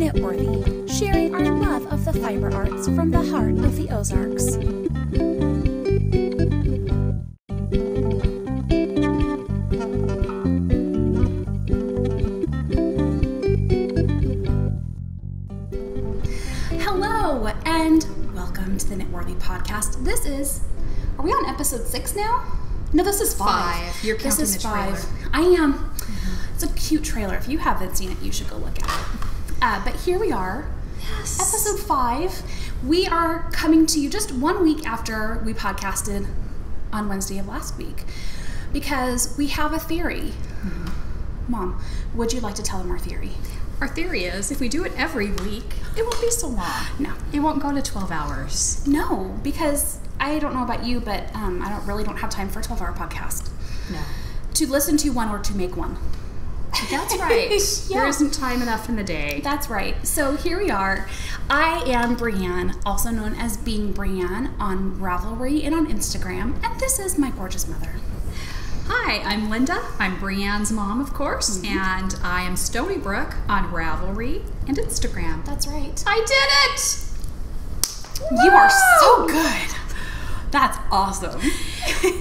Knitworthy, sharing our love of the fiber arts from the heart of the Ozarks. Hello, and welcome to the Knitworthy podcast. Are we on episode 6 now? No, this is 5. You're counting this is the trailer. 5. I am. Mm-hmm. It's a cute trailer. If you haven't seen it, you should go look at it. But here we are. Yes. Episode 5. We are coming to you just 1 week after we podcasted on Wednesday of last week because we have a theory. Mm-hmm. Mom, would you like to tell them our theory? Our theory is if we do it every week, it won't be so long. No. It won't go to 12 hours. No, because I don't know about you, but I don't have time for a 12-hour podcast. No. To listen to one or to make one. That's right. Yeah. There isn't time enough in the day. That's right. So here we are. I am Brianne, also known as Being Brianne on Ravelry and on Instagram, and this is my gorgeous mother. Hi, I'm Linda. I'm Brianne's mom, of course, and I am Stony Brook on Ravelry and Instagram. That's right. I did it! You are so good. That's awesome.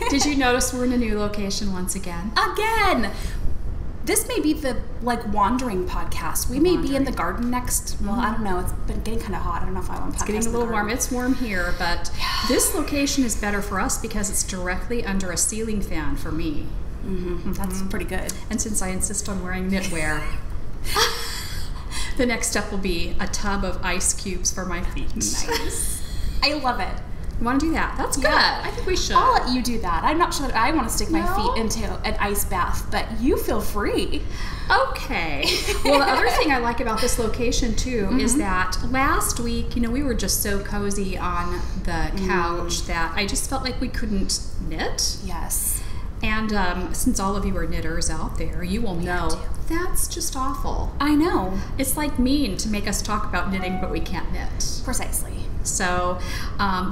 Did you notice we're in a new location once again? Again! This may be the, wandering podcast. We may be in the garden next. Well, I don't know. It's been getting kind of hot. I don't know if I want to podcast. It's getting a little warm. It's warm here, but this location is better for us because it's directly under a ceiling fan for me. Mm-hmm. That's pretty good. And since I insist on wearing knitwear, the next step will be a tub of ice cubes for my feet. Nice. I love it. You want to do that? That's good. Yeah. I think we should. I'll let you do that. I'm not sure that I want to stick my feet into an ice bath, but you feel free. Okay. Well, the other thing I like about this location, too, is that last week, we were just so cozy on the couch that I just felt like we couldn't knit. Yes. And since all of you are knitters out there, you will know that's just awful. I know. It's like mean to make us talk about knitting, but we can't knit. Precisely. So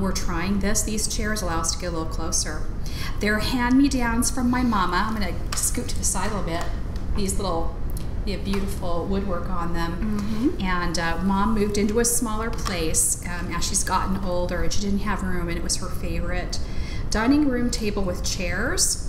we're trying this. These chairs allow us to get a little closer. They're hand-me-downs from my mama. I'm going to scoot to the side a little bit. These little, they have beautiful woodwork on them. And Mom moved into a smaller place as she's gotten older, and she didn't have room, and it was her favorite dining room table with chairs.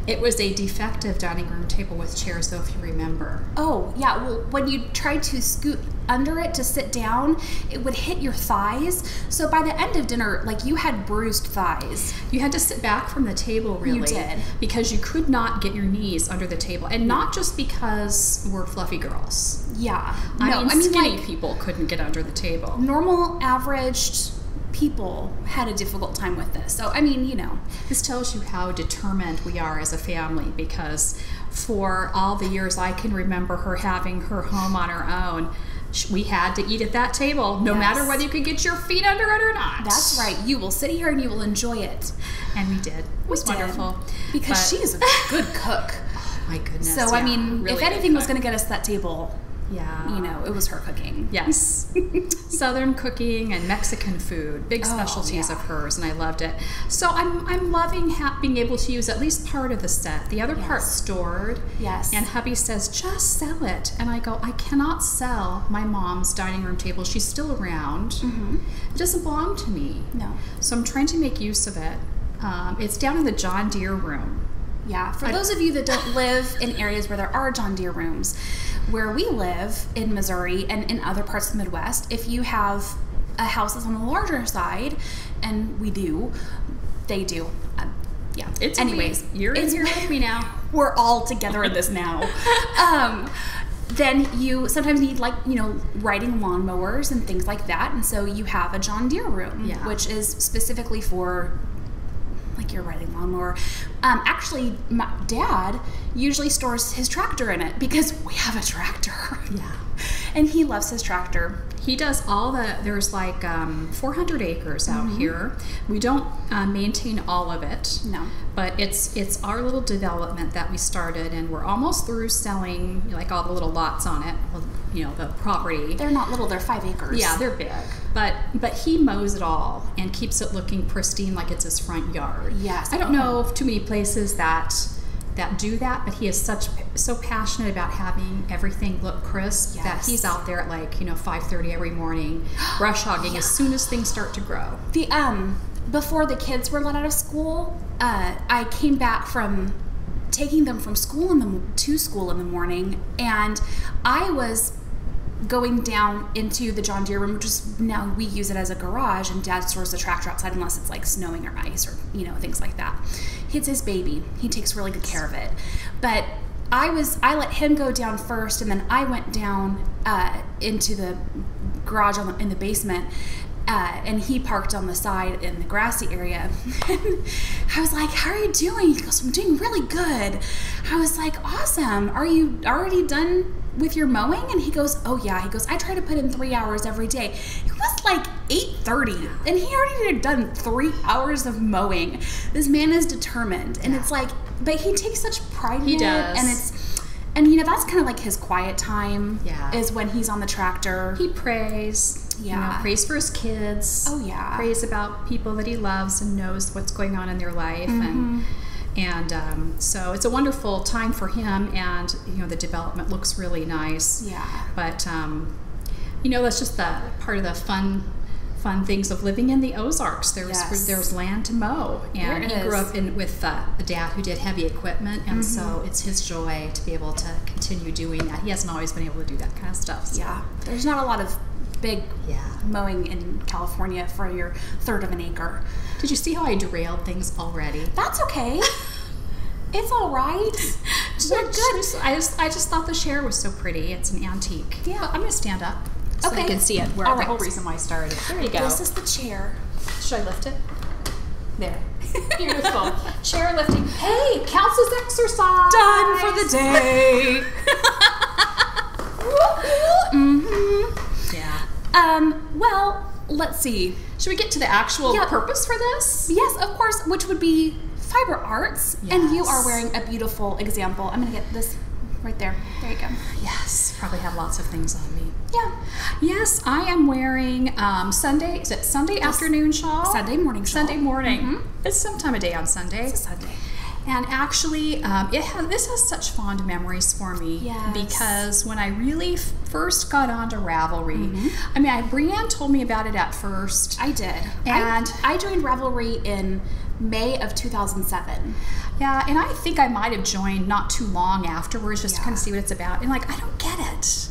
It was a defective dining room table with chairs, though, if you remember. Oh, yeah. Well, when you tried to scoot under it to sit down, it would hit your thighs. So by the end of dinner, you had bruised thighs. You had to sit back from the table, really. You did. Because you could not get your knees under the table. And not just because we're fluffy girls. Yeah. I mean skinny people couldn't get under the table. Normal, averaged people had a difficult time with this. So, This tells you how determined we are as a family, because for all the years I can remember her having her home on her own, we had to eat at that table, no matter whether you could get your feet under it or not. That's right. You will sit here and you will enjoy it. And we did. It was wonderful. Because she is a good cook. Oh, my goodness. So, really if anything was going to get us to that table, it was her cooking. Yes. Southern cooking and Mexican food, big specialties of hers, and I loved it. So I'm loving being able to use at least part of the set. The other part stored. Yes. And hubby says, just sell it. And I go, I cannot sell my mom's dining room table. She's still around. It doesn't belong to me. No. So I'm trying to make use of it. It's down in the John Deere room. Yeah. For those of you that don't live in areas where there are John Deere rooms, where we live in Missouri and in other parts of the Midwest, if you have a house that's on the larger side, and they do. It's anyways. You're in here with me now. We're all together in this now. Then you sometimes need riding lawnmowers and things like that, and so you have a John Deere room, which is specifically for your riding lawnmower. Actually, my dad usually stores his tractor in it because we have a tractor. Yeah. And he loves his tractor. He does there's 400 acres out here. We don't maintain all of it. No. But it's our little development that we started, and we're almost through selling all the little lots on it, the property. They're not little, they're 5 acres. Yeah, they're big. But he mows it all and keeps it looking pristine like it's his front yard. Yes. I don't know of too many places that do that, but he has such so passionate about having everything look crisp that he's out there at like 5:30 every morning, brush hogging as soon as things start to grow. Before the kids were let out of school, I came back from taking them from school to school in the morning, and I was going down into the John Deere room, which is now we use it as a garage, and Dad stores the tractor outside unless it's like snowing or ice or things like that. It's his baby. He takes really good care of it. But I let him go down first, and then I went down into the garage in the basement, and he parked on the side in the grassy area. And I was like, "How are you doing?" He goes, "I'm doing really good." I was like, "Awesome. Are you already done with your mowing?" And he goes, "Oh yeah." He goes, "I try to put in 3 hours every day." It was like 8:30, and he already had done 3 hours of mowing. This man is determined, and it's like, but he takes such pride in it. He does. And that's kind of like his quiet time. Yeah. Is when he's on the tractor. He prays. Yeah. Prays for his kids. Oh yeah. Prays about people that he loves and knows what's going on in their life. Mm-hmm. And so it's a wonderful time for him, and the development looks really nice. Yeah. But that's just the part of the fun things of living in the Ozarks. There's land to mow, and he grew up with a dad who did heavy equipment, and so it's his joy to be able to continue doing that. He hasn't always been able to do that kind of stuff. So. Yeah. There's not a lot of big mowing in California for your third of an acre. Did you see how I derailed things already? That's okay. It's all right. We're good. I just thought the chair was so pretty. It's an antique. Yeah. But I'm going to stand up so you can see it. The whole reason why I started. There you go. This is the chair. Should I lift it? There. Beautiful. Chair lifting. Hey, counts as exercise. Done for the day. Yeah. Well, let's see. Should we get to the actual purpose for this? Yes, of course, which would be fiber arts. Yes. And you are wearing a beautiful example. I'm going to get this right there. There you go. Yes, probably have lots of things on me. Yeah. Yes, I am wearing Sunday. Is it Sunday afternoon shawl? Sunday morning shawl. Sunday morning. It's some time of day on Sunday. It's a Sunday. And actually, this has such fond memories for me because when I really first got onto Ravelry, Brianne told me about it at first. I did. And I joined Ravelry in May of 2007. Yeah, and I think I might have joined not too long afterwards just to kind of see what it's about. And I don't get it.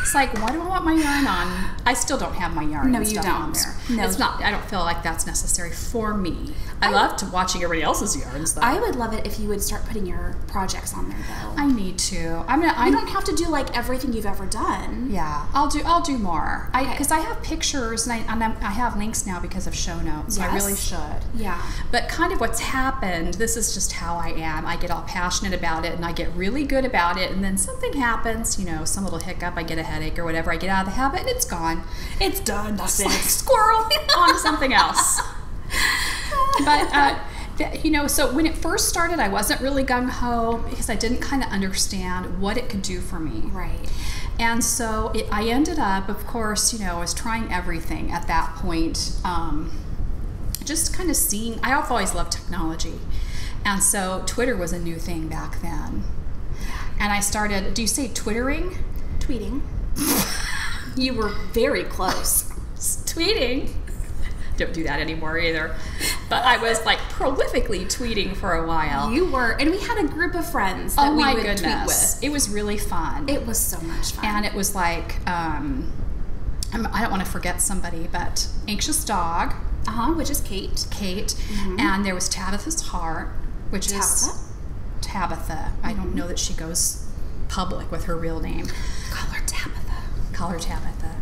It's like, why do I want my yarn on? I still don't have my yarn and stuff on there. No, it's not. I don't feel like that's necessary for me. I loved watching everybody else's yarns, though. I would love it if you would start putting your projects on there, though. I need to. You don't have to do like everything you've ever done. Yeah, I'll do more. Because I have pictures and I have links now because of show notes. So I really should. Yeah. But kind of what's happened. This is just how I am. I get all passionate about it and I get really good about it, and then something happens. Some little hiccup. I get a headache or whatever. I get out of the habit and it's gone. It's done. That's it. Like squirrel on to something else. But so when it first started, I wasn't really gung-ho because I didn't kind of understand what it could do for me. Right. And so I ended up, of course, I was trying everything at that point. Just kind of seeing. I've always loved technology, and so Twitter was a new thing back then. And I started. Do you say twittering? Tweeting. You were very close. Tweeting. Don't do that anymore either. But I was like prolifically tweeting for a while. You were, and we had a group of friends that we would tweet with. It was really fun. It was so much fun. And it was like, I don't want to forget somebody, but Anxious Dog. Which is Kate. Mm-hmm. And there was Tabitha's Heart, which is Tabitha. I don't know that she goes public with her real name. Call her Tabitha.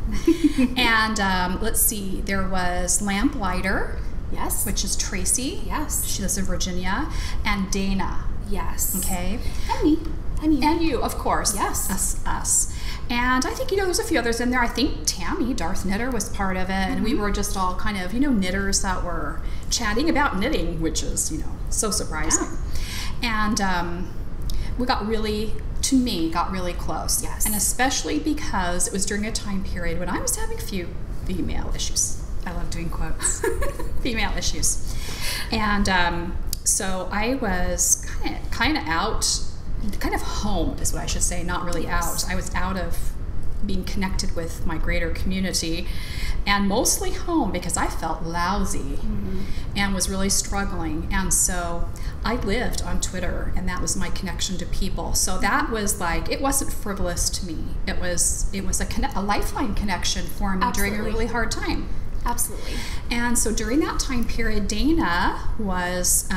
And let's see, there was Lamplighter. Yes. Which is Tracy. Yes. She lives in Virginia. And Dana. Yes. Okay. And me. And you, of course. Yes. Us. And I think, there's a few others in there. I think Tammy, Darth Knitter, was part of it. And we were just all kind of, knitters that were chatting about knitting, which is, so surprising. Yeah. And we got really close. Yes. And especially because it was during a time period when I was having a few female issues. I love doing quotes. Female issues. And so I was kind of out kind of home is what I should say, not really out. I was out of being connected with my greater community, and mostly home because I felt lousy and was really struggling. And so I lived on Twitter, and that was my connection to people. So that was like, it wasn't frivolous to me. It was a lifeline connection for me during a really hard time. Absolutely. And so during that time period, Dana was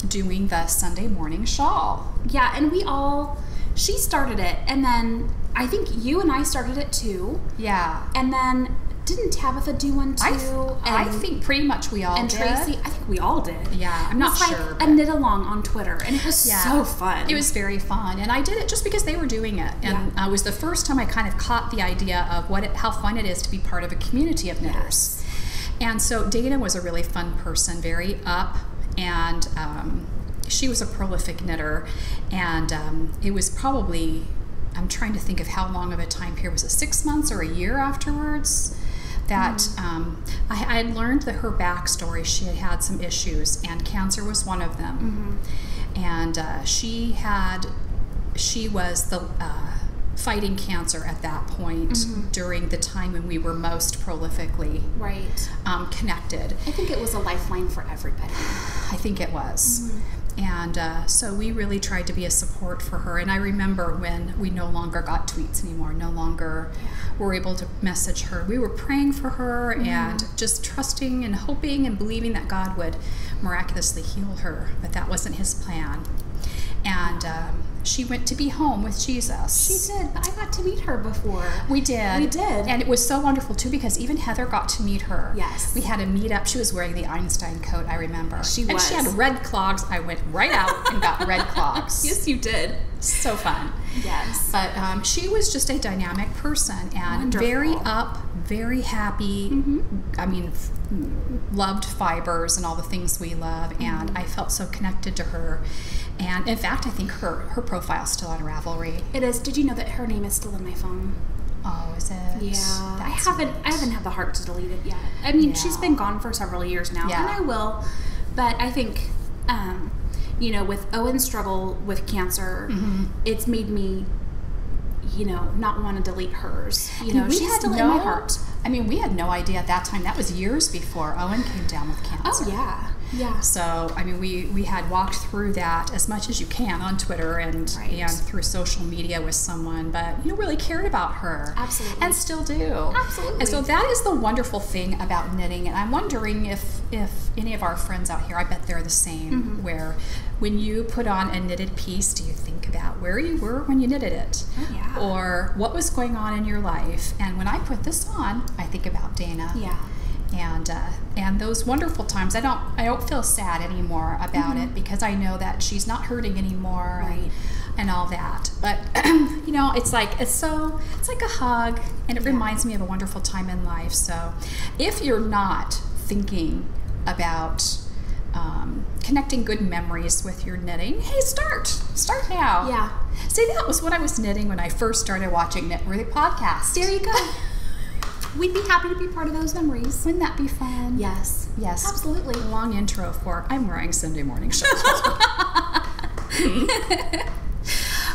doing the Sunday morning shawl. Yeah, and she started it, and then I think you and I started it too. Yeah. And then didn't Tabitha do one too? I think pretty much we all did. And Tracy, I think we all did. Yeah, I'm not sure. Like a knit along on Twitter, and it was so fun. It was very fun, and I did it just because they were doing it, and it was the first time I kind of caught the idea of how fun it is to be part of a community of knitters. And so Dana was a really fun person, very up, and she was a prolific knitter, and it was probably, I'm trying to think of how long of a time period, was it 6 months or a year afterwards that I had learned that her backstory, she had had some issues, and cancer was one of them. And she was fighting cancer at that point during the time when we were most prolifically connected. I think it was a lifeline for everybody. I think it was. And so we really tried to be a support for her. And I remember when we no longer got tweets anymore, no longer were able to message her. We were praying for her and just trusting and hoping and believing that God would miraculously heal her. But that wasn't his plan. And she went to be home with Jesus. She did, but I got to meet her before. We did. We did. And it was so wonderful, too, because even Heather got to meet her. Yes. We had a meetup. She was wearing the Einstein coat, I remember. She and she had red clogs. I went right out and got red clogs. Yes, you did. So fun. Yes. But she was just a dynamic person and very up, very happy. I mean, loved fibers and all the things we love. And I felt so connected to her. And in fact, I think her profile's still on Ravelry. It is. Did you know that her name is still in my phone? Oh, is it? Yeah. I haven't had the heart to delete it yet. I mean, she's been gone for several years now, and I will. But I think, with Owen's struggle with cancer, it's made me, not want to delete hers. She's still in my heart. I mean, we had no idea at that time. That was years before Owen came down with cancer. Oh, yeah. Yeah. So, I mean, we had walked through that as much as you can on Twitter and through social media with someone, but you really cared about her. Absolutely. And still do. Absolutely. And so that is the wonderful thing about knitting, and I'm wondering if any of our friends out here, I bet they're the same, where when you put on a knitted piece, do you think about where you were when you knitted it? Oh, yeah. Or what was going on in your life? And when I put this on, I think about Dana. Yeah. And those wonderful times, I don't feel sad anymore about it because I know that she's not hurting anymore and all that. But it's like a hug, and it reminds me of a wonderful time in life. So if you're not thinking about connecting good memories with your knitting, hey, start now. Yeah. See, that was what I was knitting when I first started watching Knitworthy podcast. There you go. We'd be happy to be part of those memories. Wouldn't that be fun? Yes. Yes. Absolutely. Long intro for I'm wearing Sunday morning shirts.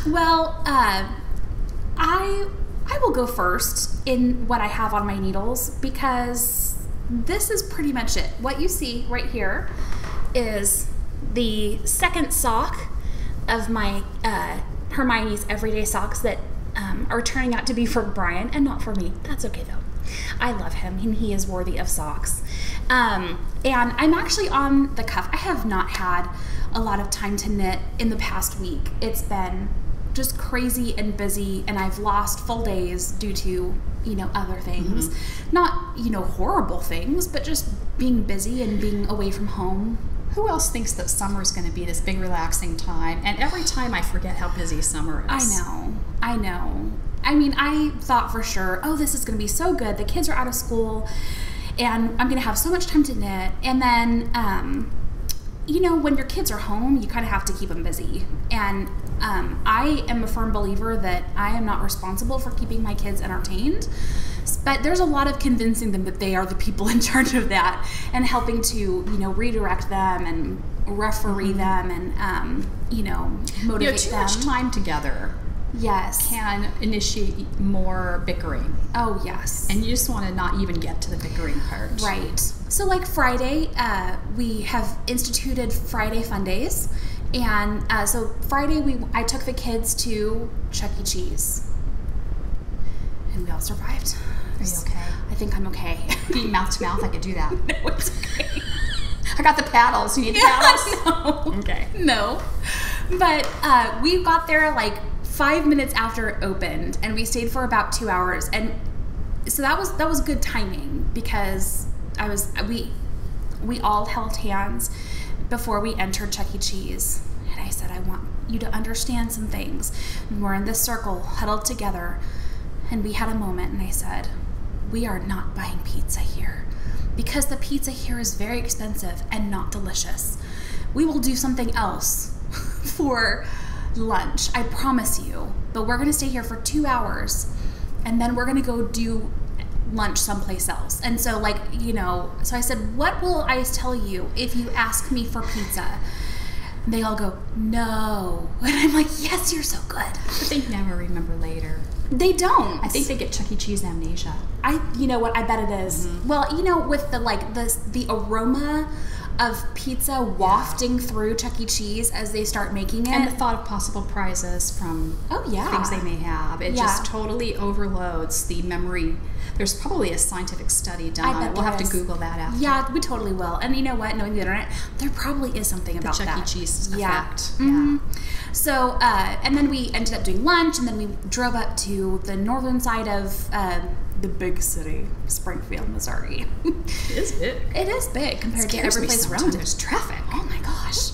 Well, I will go first in what I have on my needles because this is pretty much it. What you see right here is the second sock of my Hermione's everyday socks that are turning out to be for Brian and not for me. That's okay though. I love him and he is worthy of socks. And I'm actually on the cuff. I have not had a lot of time to knit in the past week. It's been just crazy and busy, and I've lost full days due to, other things. Not, horrible things, but just being busy and being away from home. Who else thinks that summer's going to be this big relaxing time? And every time I forget how busy summer is. I know. I mean, I thought for sure, this is going to be so good. The kids are out of school, and I'm going to have so much time to knit. And then, when your kids are home, you kind of have to keep them busy. And I am a firm believer that I am not responsible for keeping my kids entertained. But there's a lot of convincing them that they are the people in charge of that and helping to, redirect them and referee them and, motivate too them. much time together. Yes. Can initiate more bickering. Oh, yes. And you just want to not even get to the bickering part. Right. So like Friday, we have instituted Friday Fun Days. And so Friday, I took the kids to Chuck E. Cheese. And we all survived. Are you okay? I think I'm okay. Being mouth to mouth, I could do that. No, it's okay. I got the paddles. You need the paddles? No. Okay. No. But we got there like 5 minutes after it opened, and we stayed for about 2 hours. And so that was good timing because we all held hands before we entered Chuck E. Cheese. And I said, I want you to understand some things. And we're in this circle, huddled together, and we had a moment, and I said, we are not buying pizza here because the pizza here is very expensive and not delicious. We will do something else for lunch, I promise you. But we're gonna stay here for 2 hours, and then we're gonna go do lunch someplace else. And so so I said, what will I tell you if you ask me for pizza? And they all go, no. And I'm like, yes, you're so good. But they never remember later. They don't. I think they get Chuck E. Cheese amnesia. You know what? I bet it is. Mm-hmm. Well, with the aroma of pizza wafting through Chuck E. Cheese as they start making it. And the thought of possible prizes from things they may have. It just totally overloads the memory. There's probably a scientific study done on it. We'll have to Google that after. Yeah, we totally will. And you know what? Knowing the internet, there probably is something about the that. Chuck E. Cheese effect. Mm-hmm. Yeah. So, and then we ended up doing lunch, and then we drove up to the northern side of the big city, Springfield, Missouri. It is big. It is big compared to every place around it. There's traffic. Oh my gosh.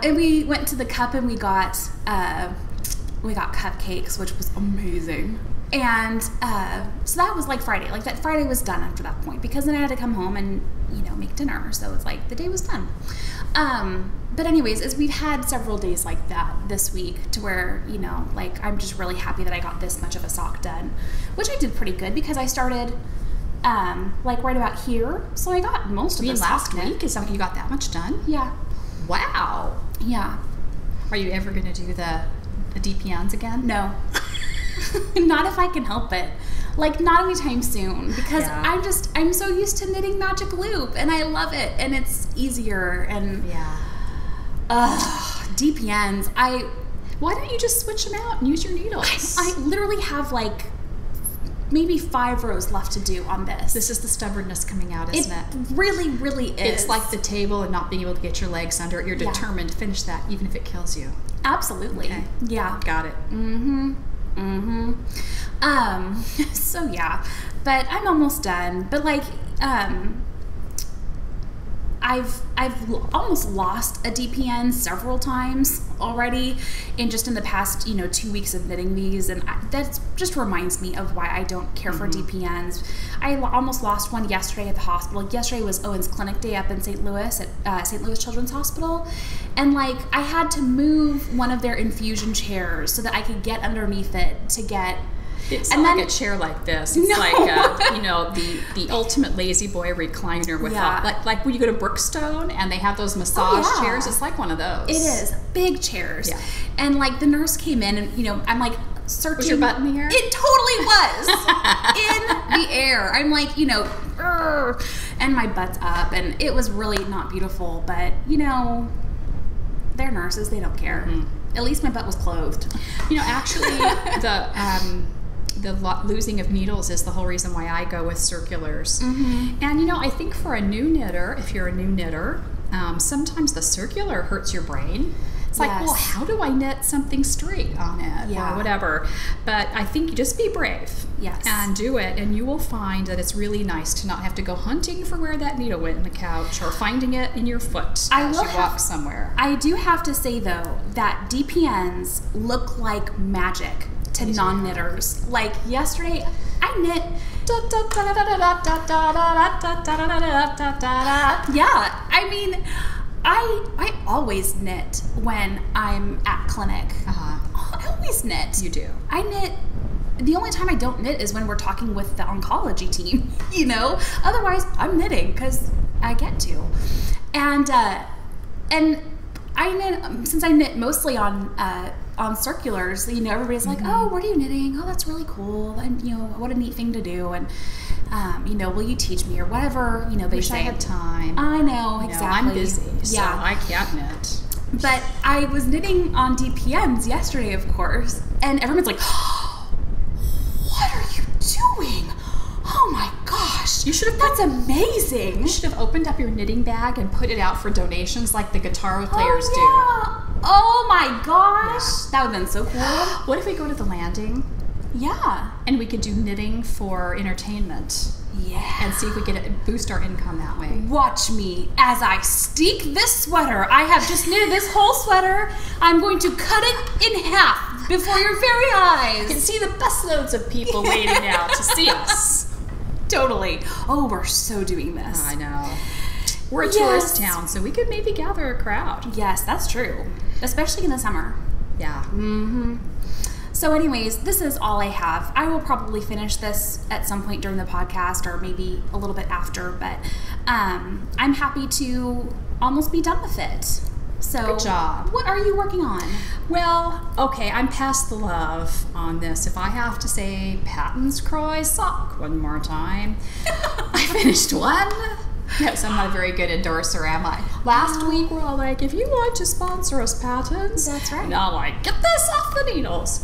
And we went to the Cup, and we got cupcakes, which was amazing. And so that was like Friday. Like that Friday was done after that point because then I had to come home and make dinner. So it's like the day was done. But anyways, as we've had several days like that this week to where I'm just really happy that I got this much of a sock done, which I did pretty good because I started right about here. So I got most of the last week. Is that you got that much done? Yeah. Wow. Yeah. Are you ever going to do the DPNs again? No. Not if I can help it. Not anytime soon because I'm so used to knitting magic loop and I love it and it's easier and DPNs. Why don't you just switch them out and use your needles? I literally have maybe 5 rows left to do on this. This is the stubbornness coming out, isn't it? It really, really is. It's like the table and not being able to get your legs under it. You're determined to finish that even if it kills you. Absolutely. Okay. Yeah. Got it. Mm-hmm. So yeah, but I'm almost done. But I've almost lost a DPN several times already in the past 2 weeks of knitting these, and that just reminds me of why I don't care for DPNs. I almost lost one yesterday at the hospital. Yesterday was Owen's clinic day up in St. Louis at St. Louis Children's Hospital, and I had to move one of their infusion chairs so that I could get underneath it to get. It's not like a chair like this. It's the ultimate lazy boy recliner with like when you go to Brookstone and they have those massage chairs. It's like one of those. It is big chairs. Yeah. And the nurse came in and I'm searching. Was your butt in the air? It totally was in the air. I'm and my butt's up and it was really not beautiful. But they're nurses. They don't care. Mm-hmm. At least my butt was clothed. Actually the losing of needles is the whole reason why I go with circulars. Mm-hmm. And I think for a new knitter, if you're a new knitter, sometimes the circular hurts your brain. It's well, how do I knit something straight on it or whatever? But I think you just be brave and do it, and you will find that it's really nice to not have to go hunting for where that needle went in the couch or finding it in your foot as you walk somewhere. I do have to say, though, that DPNs look like magic to non-knitters. Yesterday, I knit. Yeah, I mean, I always knit when I'm at clinic. I always knit. You do. I knit. The only time I don't knit is when we're talking with the oncology team, Otherwise, I'm knitting because I get to. And and I knit, since I knit mostly on circulars, you know, everybody's like, oh, what are you knitting? Oh, that's really cool. And, you know, what a neat thing to do. And, you know, will you teach me or whatever, you know, they say. I had time. I know, exactly. I'm busy, so I can't knit. But I was knitting on DPNs yesterday, of course, and everyone's like, oh, what are you doing? Oh my gosh. You should have That's amazing. You should have opened up your knitting bag and put it out for donations like the guitar players do. Oh my gosh. Yeah. That would have been so cool. What if we go to the landing? Yeah. And we could do knitting for entertainment. Yeah. And see if we could boost our income that way. Watch me as I steek this sweater. I have just knitted this whole sweater. I'm going to cut it in half before your very eyes. You can see the busloads of people waiting out to see us. Totally. Oh, we're so doing this. I know. We're a tourist town, so we could maybe gather a crowd. Yes, that's true. Especially in the summer. Yeah. Mm-hmm. So anyways, this is all I have. I will probably finish this at some point during the podcast or maybe a little bit after, but I'm happy to almost be done with it. So good job. What are you working on? Well, okay, I'm past the love on this. If I have to say Patton's Croix sock one more time, I finished one. Yes, I'm not a very good endorser, am I? Last week, we're all like, if you want to sponsor us, Pattons. That's right. And I'm like, get this off the needles.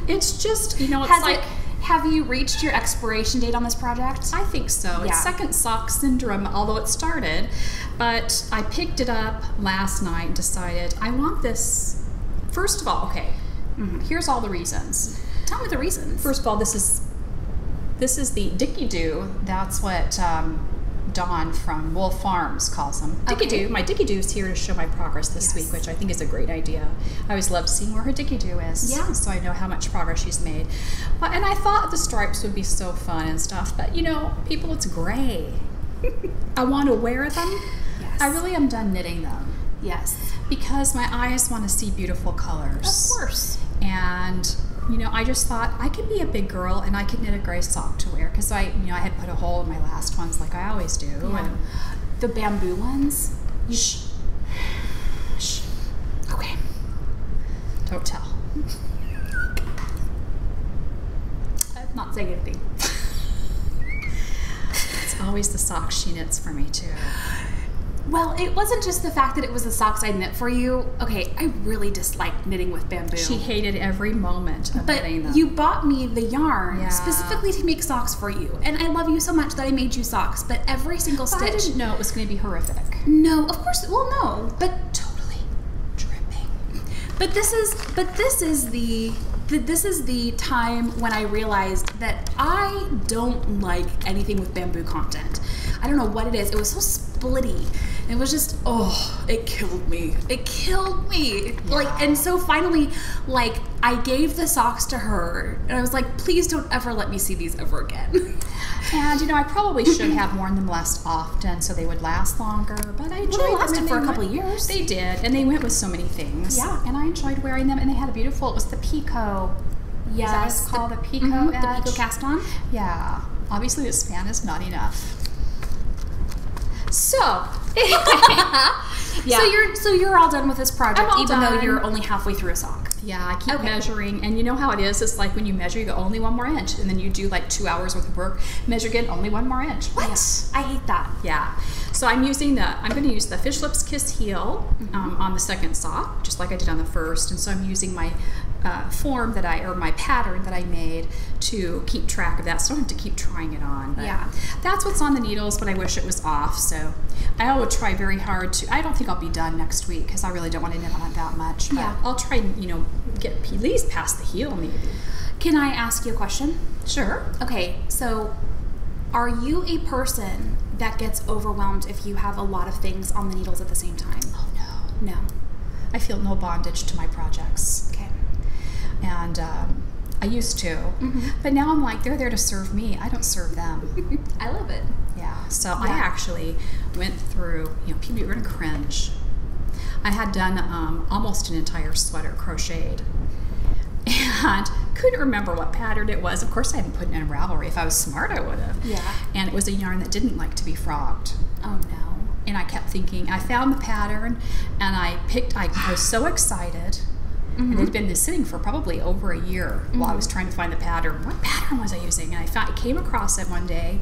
It's just, you know, it's have you reached your expiration date on this project? I think so. Yeah. It's second sock syndrome, although it started. But I picked it up last night and decided, I want this. First of all, okay, here's all the reasons. Tell me the reasons. First of all, this is the Dicky-Doo. That's what Dawn from Wolf Farms calls them. Dicky-Doo. My Dicky-Doo is here to show my progress this week, which I think is a great idea. I always love seeing where her Dicky-Doo is, so I know how much progress she's made. And I thought the stripes would be so fun and stuff, but you know, people, it's gray. I want to wear them. Yes. I really am done knitting them. Yes. Because my eyes want to see beautiful colors. Of course. And you know, I just thought I could be a big girl and I could knit a gray sock to wear because I had put a hole in my last ones like I always do. Yeah. And the bamboo ones. Shh. Shh. Okay. Don't tell. I'm not saying anything. It's always the socks she knits for me too. Well, it wasn't just the fact that it was the socks I knit for you. Okay, I really dislike knitting with bamboo. She hated every moment of knitting them. But you bought me the yarn specifically to make socks for you. And I love you so much that I made you socks. But every single stitch... I didn't know it was going to be horrific. No, of course... Well, no. But totally dripping. But this is the time when I realized that I don't like anything with bamboo content. I don't know what it is. It was so splitty. It was just, it killed me. It killed me. Yeah. Like, and so finally, like, I gave the socks to her, and I was like, please don't ever let me see these ever again. And, you know, I probably should have worn them less often so they would last longer, but I enjoyed them. They lasted for a couple of years. They did, and they went with so many things. Yeah. And I enjoyed wearing them, and they had a beautiful, it was the Pico. Yes. Is that called the Pico edge? The Pico cast on? Yeah. Obviously, the span is not enough. So, so you're all done with this project, even done. though you're only halfway through a sock. Yeah, I keep measuring, and you know how it is. It's like when you measure, you go only 1 more inch, and then you do like 2 hours worth of work. Measure again, only 1 more inch. What? Yeah. I hate that. Yeah. So I'm going to use the Fish Lips Kiss heel on the second sock, just like I did on the first. And so I'm using my my pattern that I made to keep track of that, so I don't have to keep trying it on. But that's what's on the needles, but I wish it was off. So I will try very hard to. I don't think I'll be done next week because I really don't want to knit on it that much. But I'll try, get at least past the heel maybe. Can I ask you a question? Sure. Okay, so are you a person that gets overwhelmed if you have a lot of things on the needles at the same time? Oh no. No. I feel no bondage to my projects. Okay. And I used to, but now I'm like, they're there to serve me. I don't serve them. I love it. Yeah. So I actually went through, people are going to cringe. I had done almost an entire sweater crocheted and couldn't remember what pattern it was. Of course, I hadn't put it in Ravelry. If I was smart, I would have. Yeah. And it was a yarn that didn't like to be frogged. Oh, no. and I kept thinking, I found the pattern, and I was so excited. And it had been sitting for probably over a year while I was trying to find the pattern. What pattern was I using? And I came across it one day,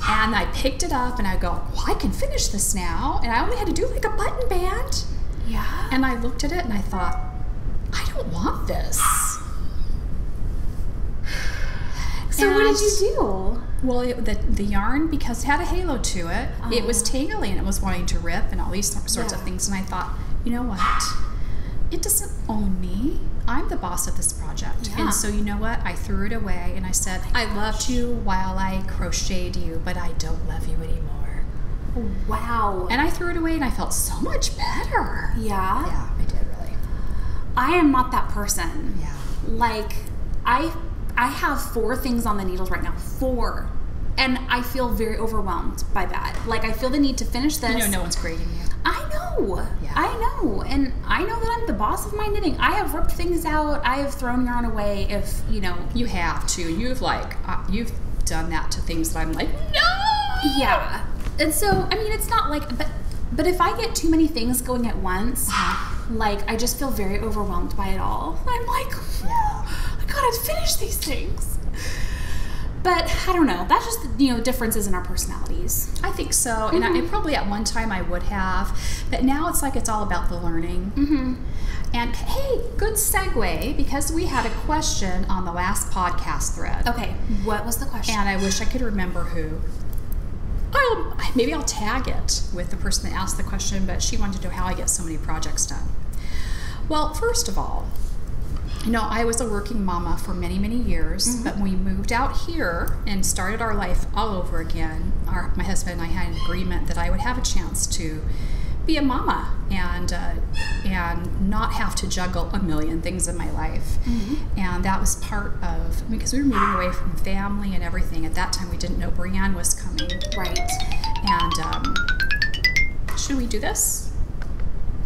and I picked it up, and I go, well, I can finish this now. And I only had to do like a button band. Yeah. And I looked at it, and I thought, I don't want this. So what did you do? Well, the yarn, because it had a halo to it, it was tangly, and it was wanting to rip, and all these sorts of things. And I thought, you know what? It doesn't own me. I'm the boss of this project. Yeah. And so you know what? I threw it away, and I said, I loved you while I crocheted you, but I don't love you anymore. Wow. And I threw it away, and I felt so much better. Yeah? Yeah, I did, really. I am not that person. Yeah. Like, I have 4 things on the needles right now. 4. And I feel very overwhelmed by that. Like, I feel the need to finish this. You know no one's grading you. I know. Yeah. I know. And I know that I'm the boss of my knitting. I have ripped things out. I have thrown yarn away if, you know. You have to. You've done that to things that I'm like, no! Yeah. And so, I mean, it's not like, but if I get too many things going at once, like, I just feel very overwhelmed by it all. I'm like, I gotta finish these things. But I don't know. That's just, you know, differences in our personalities. I think so. And I probably at one time I would have. But now it's like it's all about the learning. And hey, good segue, because we had a question on the last podcast thread. Okay. What was the question? And I wish I could remember who. Maybe I'll tag it with the person that asked the question, but she wanted to know how I get so many projects done. Well, first of all, you know, I was a working mama for many, many years, but when we moved out here and started our life all over again, my husband and I had an agreement that I would have a chance to be a mama and not have to juggle a million things in my life. And that was part of, because we were moving away from family and everything. At that time, we didn't know Brianne was coming. Right. And should we do this?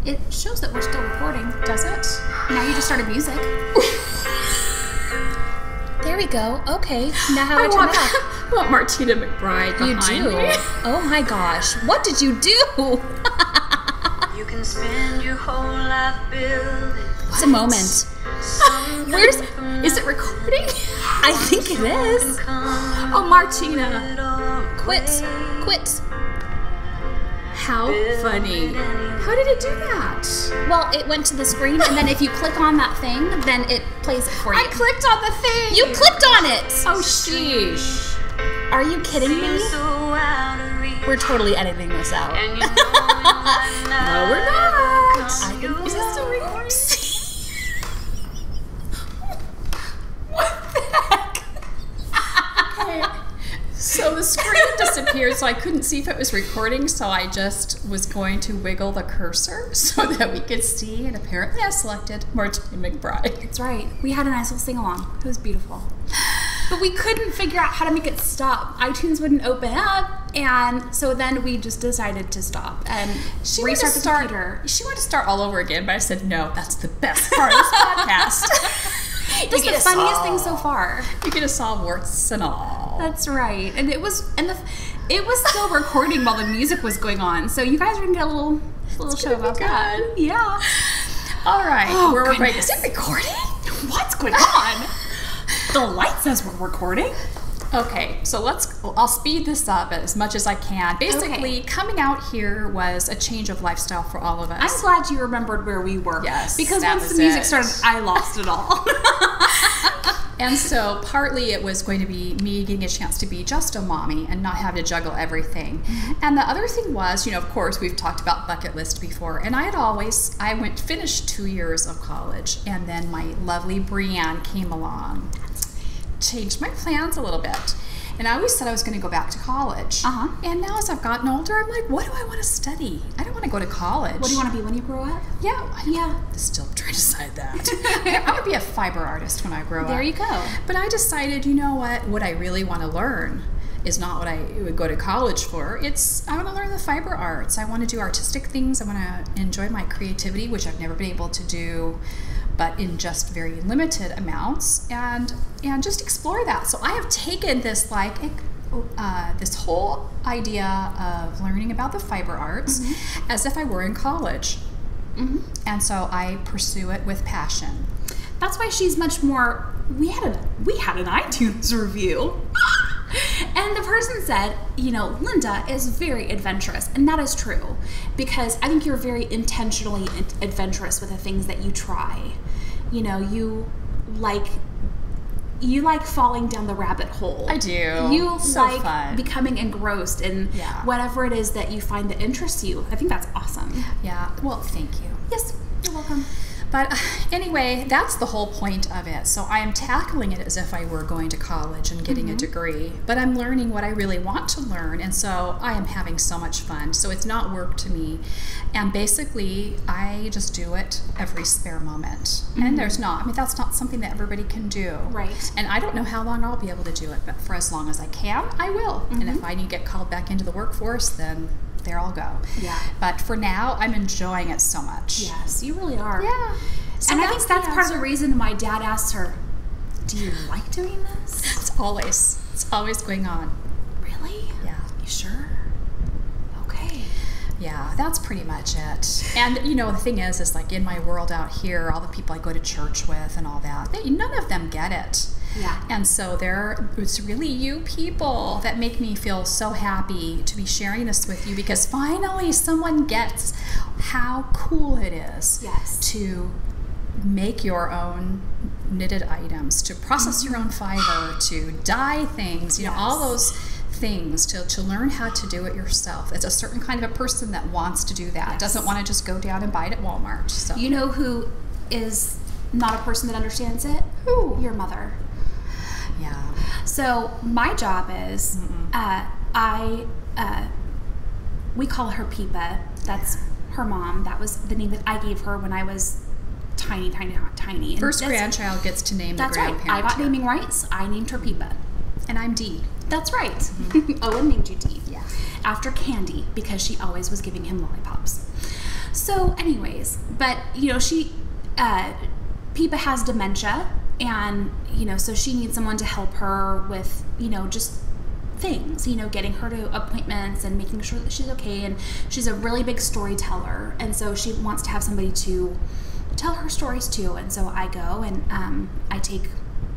It shows that we're still recording. Does it? Now you just started music. There we go. Okay. Now how do I turn it off? I want Martina McBride behind me. Oh my gosh. What did you do? You can spend your whole life building. It's a moment. Is it recording? I think it is. Oh, Martina. Quit. How funny. How did it do that? Well, it went to the screen, and then if you click on that thing, then it plays it for you. I clicked on the thing. You clicked on it. Oh, sheesh. Are you kidding me? We're totally editing this out. No, we're not. I think Is it still recording? What the heck? Okay. So the screen disappeared, so I couldn't see if it was recording, so I just was going to wiggle the cursor so that we could see, and apparently I selected Martina McBride. That's right. We had a nice little sing-along. It was beautiful. But we couldn't figure out how to make it stop. iTunes wouldn't open up, and so then we just decided to stop and restart the computer. She wanted to start all over again, but I said, no, that's the best part of this podcast. That's the funniest thing so far. You get us all warts and all. That's right. And it was still recording while the music was going on. So you guys are gonna get a little show about that. Yeah. All right. Oh, Wait, is it recording? What's going on? The light says we're recording. Okay, so I'll speed this up as much as I can. Basically, coming out here was a change of lifestyle for all of us. I'm glad you remembered where we were. Yes, because once the music started, I lost it all. And so partly it was going to be me getting a chance to be just a mommy and not have to juggle everything. And the other thing was, you know, of course, we've talked about bucket list before, and I finished 2 years of college, and then my lovely Brianne came along. Changed my plans a little bit. And I always said I was going to go back to college. And now as I've gotten older, I'm like, what do I want to study? I don't want to go to college. What do you want to be when you grow up? Yeah. Still trying to decide that. I want to be a fiber artist when I grow up. There you go. But I decided, you know what I really want to learn is not what I would go to college for. I want to learn the fiber arts. I want to do artistic things. I want to enjoy my creativity, which I've never been able to do, but in just very limited amounts, and just explore that. So I have taken this like this whole idea of learning about the fiber arts as if I were in college. And so I pursue it with passion. That's why she's much more. We had an iTunes review. And the person said, Linda is very adventurous. And that is true. Because I think you're very intentionally adventurous with the things that you try. You like falling down the rabbit hole. I do. You so like fun. Becoming engrossed in whatever it is that you find that interests you. I think that's awesome. Yeah. Well, thank you. Yes, you're welcome. But anyway, that's the whole point of it. So I am tackling it as if I were going to college and getting a degree, but I'm learning what I really want to learn, and so I am having so much fun. So it's not work to me, and basically I just do it every spare moment. And that's not something that everybody can do. Right. And I don't know how long I'll be able to do it, but for as long as I can, I will. And if I need to get called back into the workforce, then there I'll go. Yeah. But for now, I'm enjoying it so much. Yes, you really are. Yeah. So and I think that's part of the reason my dad asks her, do you like doing this? It's always going on. Really? Yeah. You sure? Okay. Yeah, that's pretty much it. And, the thing is like in my world out here, all the people I go to church with and all that, none of them get it. Yeah. And so it's really you people that make me feel so happy to be sharing this with you, because finally someone gets how cool it is to make your own knitted items, to process your own fiber, to dye things, all those things, to learn how to do it yourself. It's a certain kind of a person that wants to do that, doesn't want to just go down and buy it at Walmart. So you know who is not a person that understands it? Who? Your mother. Yeah. So my job is, we call her Peepa. That's her mom. That was the name that I gave her when I was tiny. And first grandchild gets to name the grandparent. That's right. I got naming rights. I named her Peepa. And I'm Dee. That's right. Owen named you Dee. Yeah. After Candy, because she always was giving him lollipops. So anyways, but, she, Peepa has dementia. And, so she needs someone to help her with, just things, getting her to appointments and making sure that she's okay. And she's a really big storyteller. And so she wants to have somebody to tell her stories to. And so I go and I take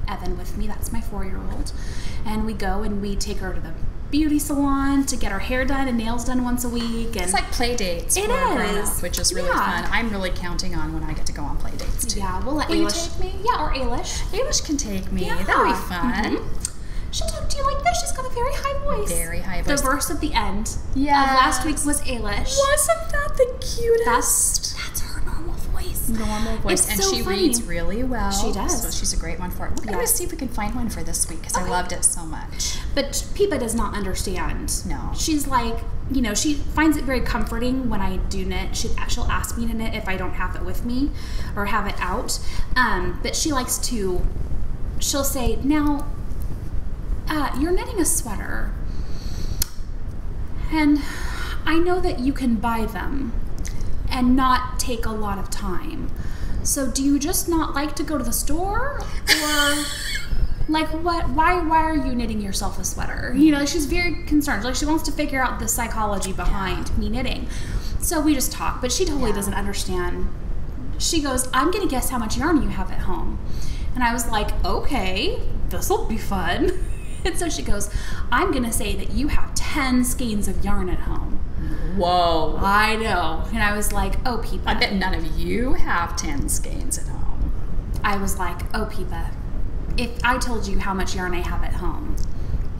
Evan with me. That's my 4-year-old. And we go and we take her to the beauty salon to get her hair done and nails done once a week. And it's like play dates for a grown-up, which is really fun. I'm really counting on when I get to go on play dates too. Yeah, we'll let Will Ailish you take me? Yeah, or Ailish. Ailish can take me. Yeah. That'll be fun. She'll talk to you like this. She's got a very high voice. Very high voice. The verse at the end of Yes. last week was Ailish. Wasn't that the cutest? That's her normal voice. Normal voice. It's and so she funny. reads really well. She does. So she's a great one for it. We're going to see if we can find one for this week, because I loved it so much. But Peepa does not understand. No. She's like, she finds it very comforting when I do knit. She'll ask me to knit if I don't have it with me or have it out. But she likes to, she'll say, now, you're knitting a sweater. And I know that you can buy them and not take a lot of time. So do you just not like to go to the store? Or like what, why are you knitting yourself a sweater? She's very concerned. Like she wants to figure out the psychology behind me knitting. So we just talk, but she totally doesn't understand. She goes, I'm gonna guess how much yarn you have at home. And I was like, okay, this'll be fun. And so she goes, I'm gonna say that you have 10 skeins of yarn at home. Whoa. I know. And I was like, oh, Peepa. I bet none of you have 10 skeins at home. I was like, oh, Peepa, if I told you how much yarn I have at home,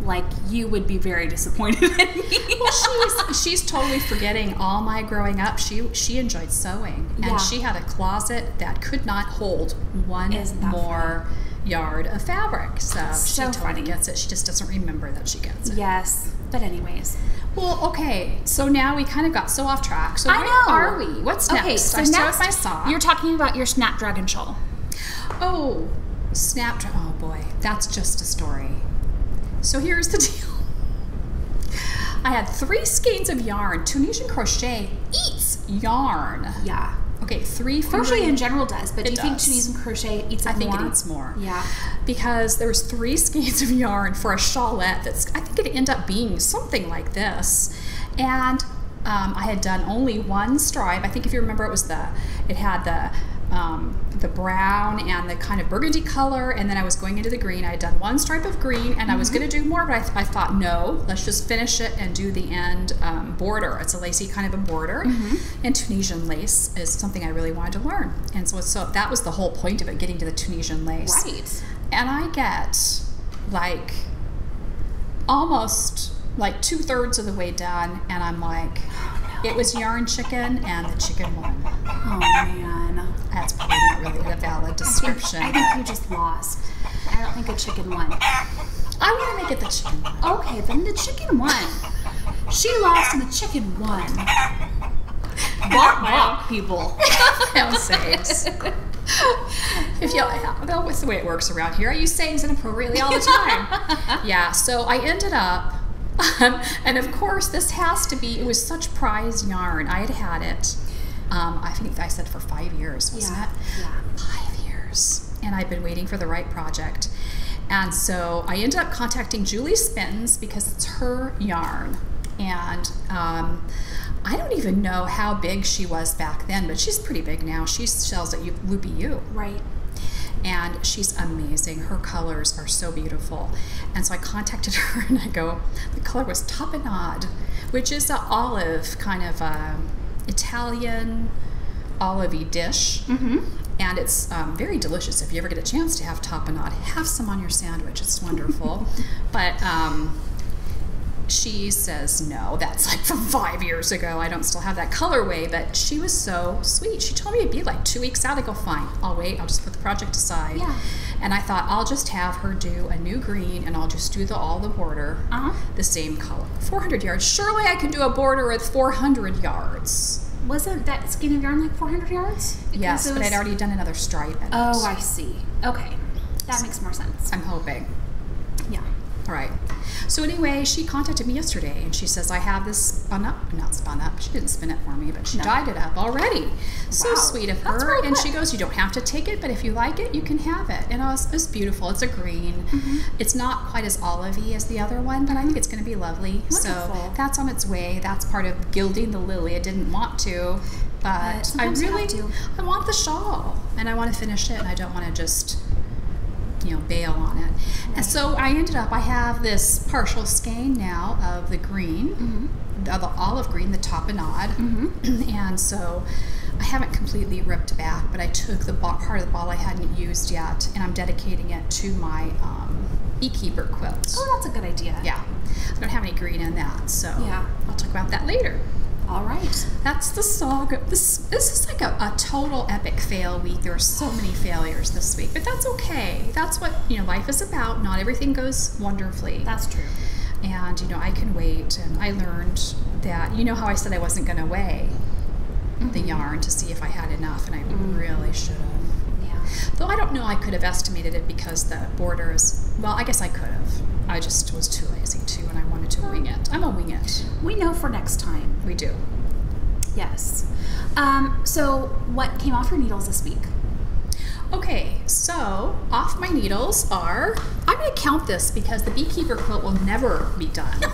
like, you would be very disappointed in me. Well, she's totally forgetting all my growing up. She enjoyed sewing. And she had a closet that could not hold one more yard of fabric. So she totally gets it. She just doesn't remember that she gets it. Yes. But anyways. Well, okay. So now we kind of got so off track. So where are we? What's next? Okay, so I next, my sock. You're talking about your Snapdragon shawl. Oh, Snapdragon. Oh, boy. That's just a story. So here's the deal. I had 3 skeins of yarn. Tunisian crochet eats yarn. Yeah. Okay, 300. Crochet in general does, but do you think does. Tunisian crochet eats it more? I think it eats more. Yeah. Because there's 3 skeins of yarn for a shawlette that's, I think it'd end up being something like this. And I had done only 1 stripe. I think if you remember, it had the brown and the kind of burgundy color, and then I was going into the green. I had done 1 stripe of green, and I was going to do more, but I thought, no, let's just finish it and do the end border. It's a lacy kind of a border, and Tunisian lace is something I really wanted to learn, and so that was the whole point of it, getting to the Tunisian lace. Right. And I get like almost like 2/3 of the way done, and I'm like, it was yarn chicken, and the chicken won. Oh man. That's probably not really a valid description. I think you just lost. I don't think a chicken won. I'm going to make it the chicken one. Okay, then the chicken won. She lost and the chicken won. Bark, people. Hell sakes. That's the way it works around here. I use sayings inappropriately all the time. Yeah, so I ended up, and of course this has to be, it was such prized yarn. I had it, I think I said for 5 years, wasn't it? Yeah. 5 years. And I've been waiting for the right project. And so I ended up contacting Julie Spins because it's her yarn. And I don't even know how big she was back then, but she's pretty big now. She sells at Loopy U. Right. And she's amazing. Her colors are so beautiful. And so I contacted her and I go, the color was tapenade, which is an olive, kind of Italian olivey dish. And it's very delicious. If you ever get a chance to have tapenade, have some on your sandwich. It's wonderful. But she says, no, that's like from 5 years ago. I don't still have that colorway, but she was so sweet. She told me it'd be like 2 weeks out. I go, fine, I'll wait. I'll just put the project aside. Yeah. And I thought, I'll just have her do a new green, and I'll just do all the border the same color. 400 yards. Surely I can do a border with 400 yards. Wasn't that skein of yarn like 400 yards? Yes, but I'd already done another stripe in it. Oh, I see. Okay. That makes more sense. I'm hoping. Yeah. All right. So anyway, she contacted me yesterday, and she says, I have this spun up. Not spun up. She didn't spin it for me, but she dyed it up already. So Wow. sweet of That's her. really And good. she goes, you don't have to take it, but if you like it, you can have it. And it's beautiful. It's a green. It's not quite as olivey as the other one, but I think it's going to be lovely. So Wonderful. that's on its way. That's part of gilding the lily. I didn't want to, but I sometimes you have to. I want the shawl, and I want to finish it, and I don't want to just bail on it. And so I have this partial skein now of the green, the olive green, the tapenade, and so I haven't completely ripped back, but I took the part of the ball I hadn't used yet, and I'm dedicating it to my Beekeeper quilt. Oh, that's a good idea. Yeah, I don't have any green in that, so Yeah. I'll talk about that later. All right. That's the saga. This is like a total epic fail week. There are so many failures this week, but that's okay. That's what life is about. Not everything goes wonderfully. That's true. And I can wait. And I learned that how I said I wasn't going to weigh the yarn to see if I had enough, and I really should have. Yeah. Though I don't know, I could have estimated it because the border is, well, I guess I could have. I just was too lazy to, and I wanted to wing it. I'm a wing it. We know for next time. We do. Yes. So what came off your needles this week? Okay, so off my needles are, I'm going to count this because the Beekeeper quilt will never be done.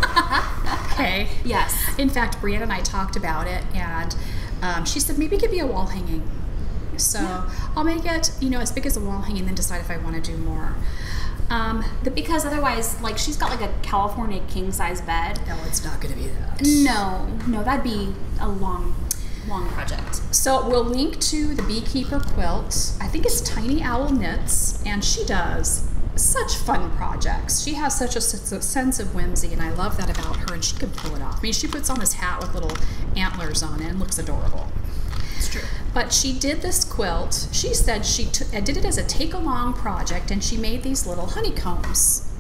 Okay? Yes. In fact, Brianne and I talked about it, and she said maybe it could be a wall hanging. So I'll make it, as big as a wall hanging, then decide if I want to do more. Because otherwise, she's got a California king size bed. No, it's not going to be that. No, that'd be a long project. So we'll link to the Beekeeper quilt. I think it's Tiny Owl Knits, and she does such fun projects. She has such a sense of whimsy, and I love that about her, and she can pull it off. I mean, she puts on this hat with little antlers on it and looks adorable. It's true. But she did this quilt. She said she did it as a take-along project, and she made these little honeycombs,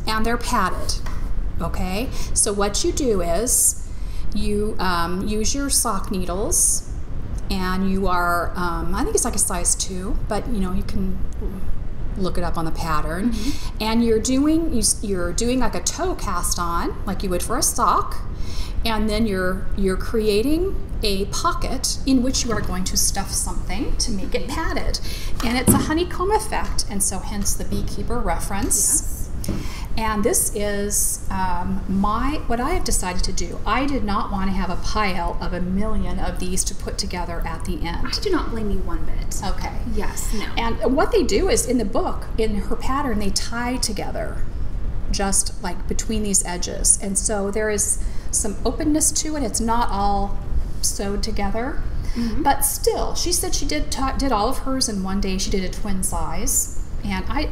and they're padded. Okay, so what you do is you use your sock needles, and you are I think it's like a size 2, but you can look it up on the pattern. And you're doing like a toe cast on, like you would for a sock. And then you're creating a pocket in which you are going to stuff something to make it padded. And it's a honeycomb effect, and so hence the Beekeeper reference. Yes. And this is what I have decided to do. I did not want to have a pile of 1,000,000 of these to put together at the end. I do not blame you one bit. Okay. Yes, no. And what they do is in the book, in her pattern, they tie together just like between these edges. And so there is some openness to it. It's not all sewed together. Mm-hmm. But still, she said she did all of hers in one day. She did a twin size.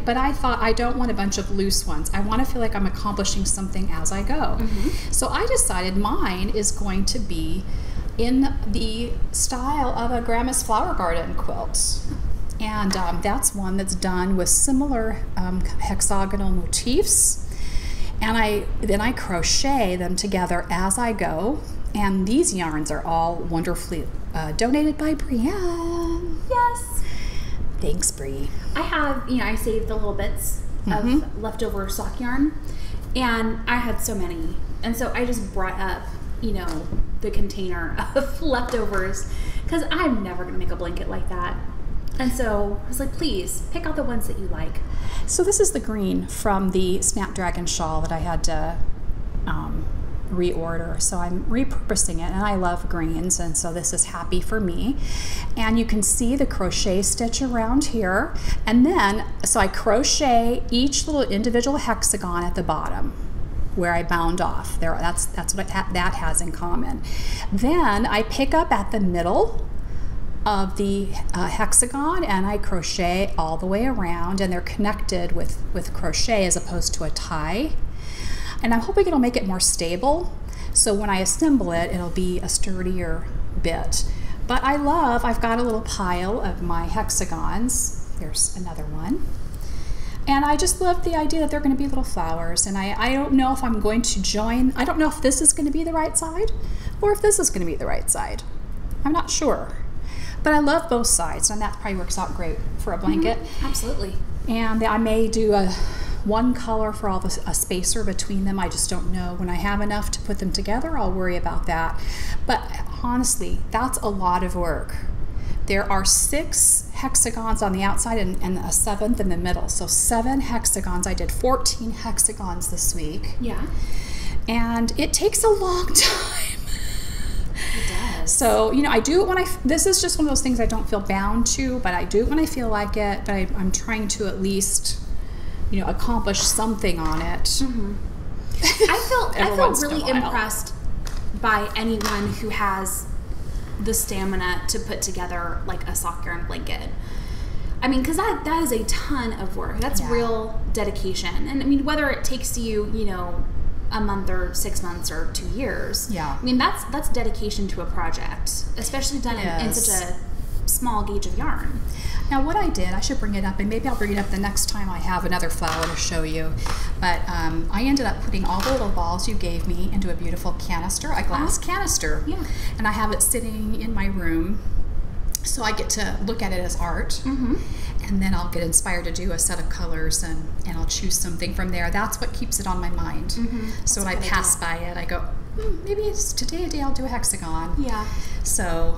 But I thought I don't want a bunch of loose ones. I want to feel like I'm accomplishing something as I go. Mm-hmm. So I decided mine is going to be in the style of a Grandma's Flower Garden quilt. And that's one that's done with similar hexagonal motifs. And then I crochet them together as I go. And these yarns are all wonderfully donated by Brianne. Yes. Thanks, Bri. I have, I saved the little bits of leftover sock yarn, and I had so many. And so I just brought up, the container of leftovers, because I'm never going to make a blanket like that. And so I was like, please, pick out the ones that you like. So this is the green from the Snapdragon shawl that I had to reorder. So I'm repurposing it, and I love greens, and so this is happy for me. And you can see the crochet stitch around here. And then, so I crochet each little individual hexagon at the bottom where I bound off. That's what that has in common. Then I pick up at the middle of the hexagon, and I crochet all the way around, and they're connected with crochet as opposed to a tie. And I'm hoping it'll make it more stable, so when I assemble it, it'll be a sturdier bit. But I've got a little pile of my hexagons. There's another one. And I just love the idea that they're going to be little flowers. And I don't know if I'm going to join, I don't know if this is going to be the right side or if this is going to be the right side. I'm not sure. But I love both sides, and that probably works out great for a blanket. Mm-hmm. Absolutely. And I may do one color for a spacer between them. I just don't know. When I have enough to put them together, I'll worry about that. But honestly, that's a lot of work. There are 6 hexagons on the outside and a 7th in the middle. So 7 hexagons. I did 14 hexagons this week. Yeah. And it takes a long time. It does. So, I do it when this is just one of those things I don't feel bound to, but I do it when I feel like it. But I'm trying to at least accomplish something on it. Mm-hmm. I feel really impressed by anyone who has the stamina to put together like a sock yarn blanket. I mean, because that is a ton of work. That's real dedication. And I mean, whether it takes you, a month or 6 months or 2 years. Yeah. I mean, that's dedication to a project, especially done in such a small gauge of yarn. Now what I did, I should bring it up, and maybe I'll bring it up the next time I have another flower to show you, but I ended up putting all the little balls you gave me into a beautiful canister, a glass canister. Yeah. And I have it sitting in my room, so I get to look at it as art. Mm-hmm. And then I'll get inspired to do a set of colors, and I'll choose something from there. That's what keeps it on my mind. Mm-hmm. So when I pass by it, I go, maybe it's today a day I'll do a hexagon. Yeah. So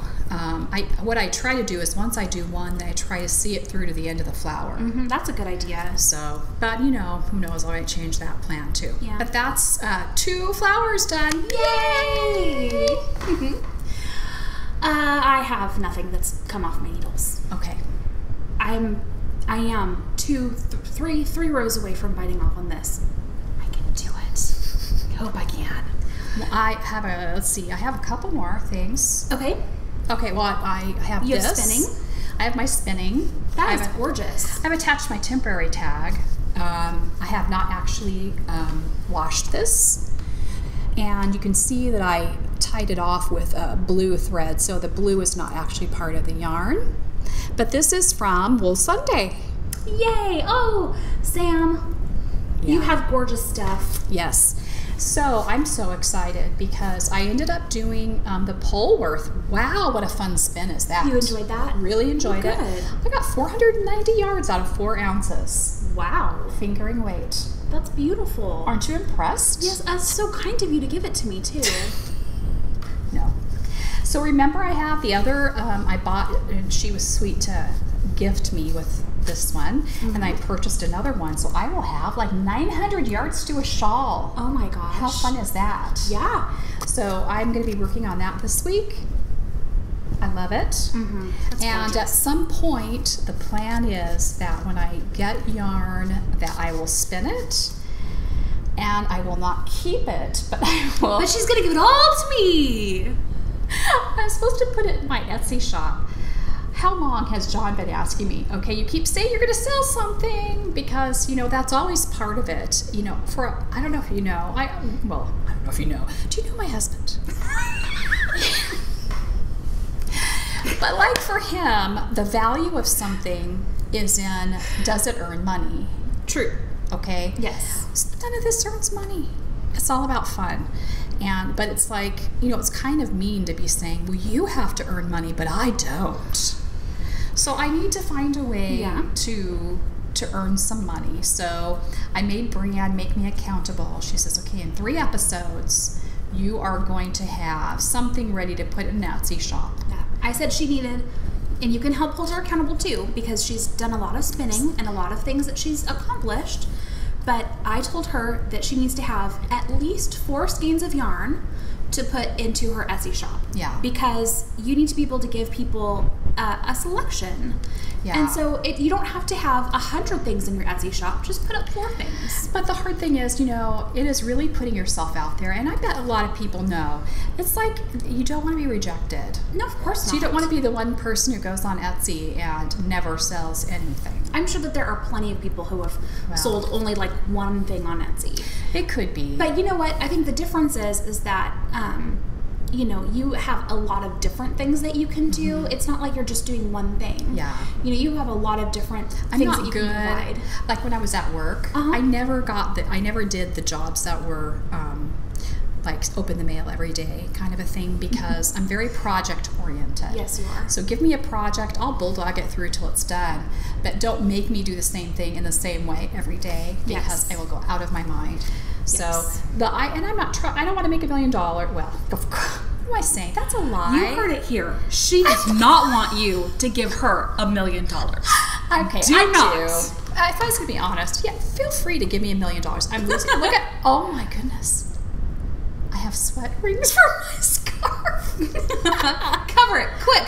what I try to do is once I do one, then I try to see it through to the end of the flower. Mm-hmm. That's a good idea. So, but who knows, I might change that plan too. Yeah. But that's 2 flowers done. Yay! Mm-hmm. I have nothing that's come off my needles. Okay. I am 3 rows away from biting off on this. I can do it. I hope I can. Well, I have I have a couple more things. Okay. Okay, well, I have you this. have spinning? I have my spinning. That is gorgeous. I've attached my temporary tag. I have not actually washed this. And you can see that I tied it off with a blue thread, so the blue is not actually part of the yarn. But this is from Wool Sunday. Yay! Oh, Sam, you have gorgeous stuff. Yes. So I'm so excited because I ended up doing the Polworth. Wow, what a fun spin is that? You enjoyed that? Really enjoyed it. I got 490 yards out of 4 ounces. Wow. Fingering weight. That's beautiful. Aren't you impressed? Yes, that's so kind of you to give it to me too. So remember, I have the other, I bought, and she was sweet to gift me with this one, and I purchased another one, so I will have like 900 yards to a shawl. Oh my gosh. How fun is that? Yeah. So I'm going to be working on that this week. I love it. And gorgeous. at some point, the plan is that when I get yarn, that I will spin it, and I will not keep it, but I will. But she's gonna give it all to me. I'm supposed to put it in my Etsy shop. How long has John been asking me, okay, you keep saying you're going to sell something, because, you know, that's always part of it. You know, for, I don't know if you know, I don't know if you know. Do you know my husband? But like for him, the value of something is in, does it earn money? True. Okay? Yes. So none of this earns money. It's all about fun. But it's like, you know, it's kind of mean to be saying, well, you have to earn money, but I don't. So I need to find a way to earn some money. So I made Brianne make me accountable. She says, okay, in 3 episodes, you are going to have something ready to put in an Etsy shop. Yeah. I said she needed, and you can help hold her accountable too, because she's done a lot of spinning and a lot of things that she's accomplished. But I told her that she needs to have at least 4 skeins of yarn to put into her Etsy shop. Yeah. Because you need to be able to give people a selection. Yeah. And so you don't have to have 100 things in your Etsy shop. Just put up 4 things. But the hard thing is, you know, it is really putting yourself out there. And I bet a lot of people know. It's like you don't want to be rejected. No, of course not. So you don't want to be the one person who goes on Etsy and never sells anything. I'm sure that there are plenty of people who have sold only like one thing on Etsy. It could be. But you know what? I think the difference is that, you know, you have a lot of different things that you can do. It's not like you're just doing one thing. Yeah. You know, you have a lot of different things that you can provide. Like when I was at work, I never did the jobs that were like open the mail every day kind of a thing, because I'm very project oriented. Yes, you are. So give me a project, I'll bulldog it through till it's done, but don't make me do the same thing in the same way every day, because I will go out of my mind. So I'm not trying. I don't want to make $1 million. Well, what am I saying? That's a lie. You heard it here. She does not want you to give her $1 million. Okay, I do. If I was going to be honest, yeah, feel free to give me $1 million. I'm losing. Look at, oh my goodness. I have sweat rings from my scarf. Cover it, quick.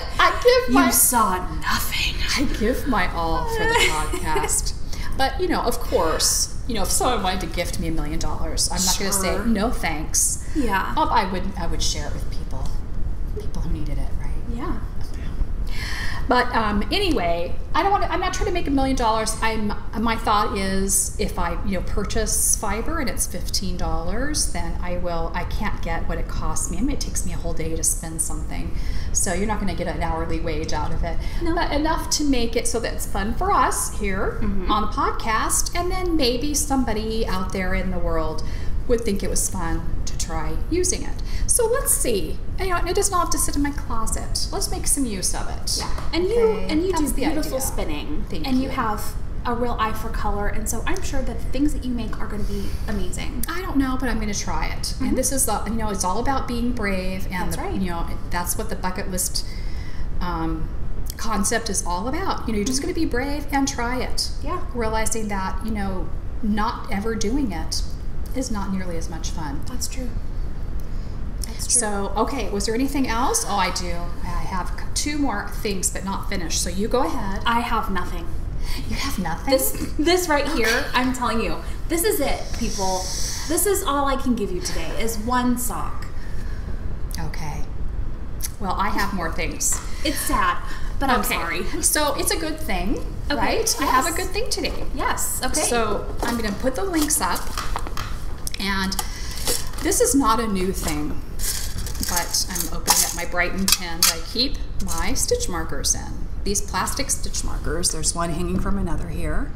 You saw nothing. I give my all for the podcast. But, you know, of course, you know, if someone wanted to gift me $1 million, I'm not going to say, no thanks. Yeah. I would share it with people who needed it, right? Yeah. But anyway, I'm not trying to make $1 million. My thought is, if I purchase fiber and it's $15, then I can't get what it costs me. I mean, it takes me a whole day to spin something, so you're not going to get an hourly wage out of it. No. But enough to make it so that it's fun for us here on the podcast, and then maybe somebody out there in the world would think it was fun to try using it. So let's see. It doesn't all have to sit in my closet. Let's make some use of it. Yeah. And you do beautiful spinning. Thank and you. you have a real eye for color, and so I'm sure that the things that you make are going to be amazing. I don't know, but I'm going to try it. And this is it's all about being brave, and that's right. That's what the bucket list concept is all about. You're just going to be brave and try it. Yeah. Realizing that not ever doing it is not nearly as much fun. That's true. So, okay, was there anything else? Oh, I do. I have 2 more things, but not finished. So you go ahead. I have nothing. You have nothing? This right here, I'm telling you, this is it, people. This is all I can give you today, is 1 sock. Okay. Well, I have more things. It's sad, but I'm sorry. So it's a good thing, right? Yes. I have a good thing today. Yes, okay. So I'm going to put the links up, and this is not a new thing, but I'm opening up my Brighton pins. I keep my stitch markers in. These plastic stitch markers, there's one hanging from another here.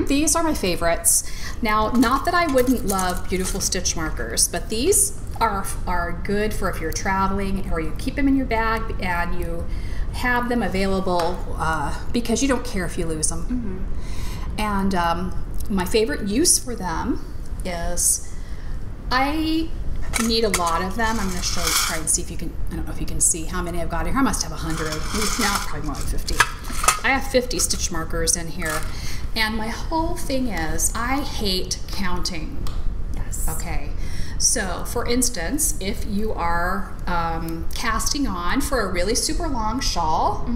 These are my favorites. Now, not that I wouldn't love beautiful stitch markers, but these are good for if you're traveling, or you keep them in your bag and you have them available because you don't care if you lose them. And my favorite use for them is I You need a lot of them. I'm going to try and see if you can, I don't know if you can see how many I've got here. I must have 100. Now probably more like 50. I have 50 stitch markers in here. And my whole thing is, I hate counting. Yes. Okay. So, for instance, if you are casting on for a really super long shawl,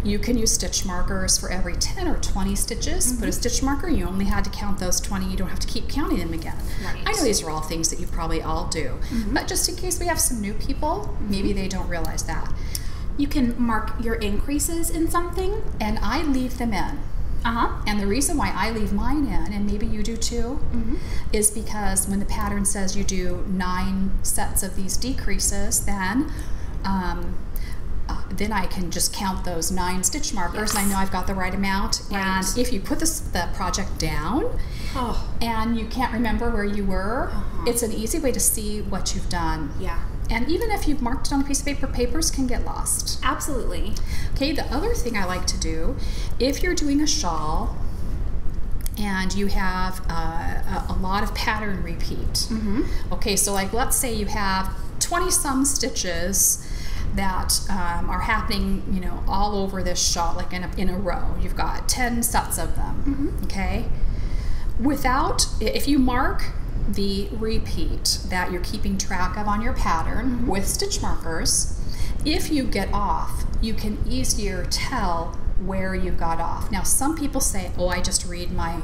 you can use stitch markers for every 10 or 20 stitches. Put a stitch marker, you only had to count those 20, you don't have to keep counting them again. Right. I know these are all things that you probably all do, but just in case we have some new people, maybe they don't realize that. You can mark your increases in something. And I leave them in. And the reason why I leave mine in, and maybe you do too, is because when the pattern says you do 9 sets of these decreases, then I can just count those 9 stitch markers, and I know I've got the right amount. Right. And if you put the project down and you can't remember where you were, it's an easy way to see what you've done. Yeah. And even if you've marked it on a piece of paper, papers can get lost. Absolutely. Okay, the other thing I like to do, if you're doing a shawl and you have a lot of pattern repeat, okay, so like let's say you have 20-some stitches that are happening, you know, all over this shawl, like in a row. You've got 10 sets of them, okay? If you mark the repeat that you're keeping track of on your pattern with stitch markers, if you get off, you can easier tell where you got off. Now, some people say, oh, I just read my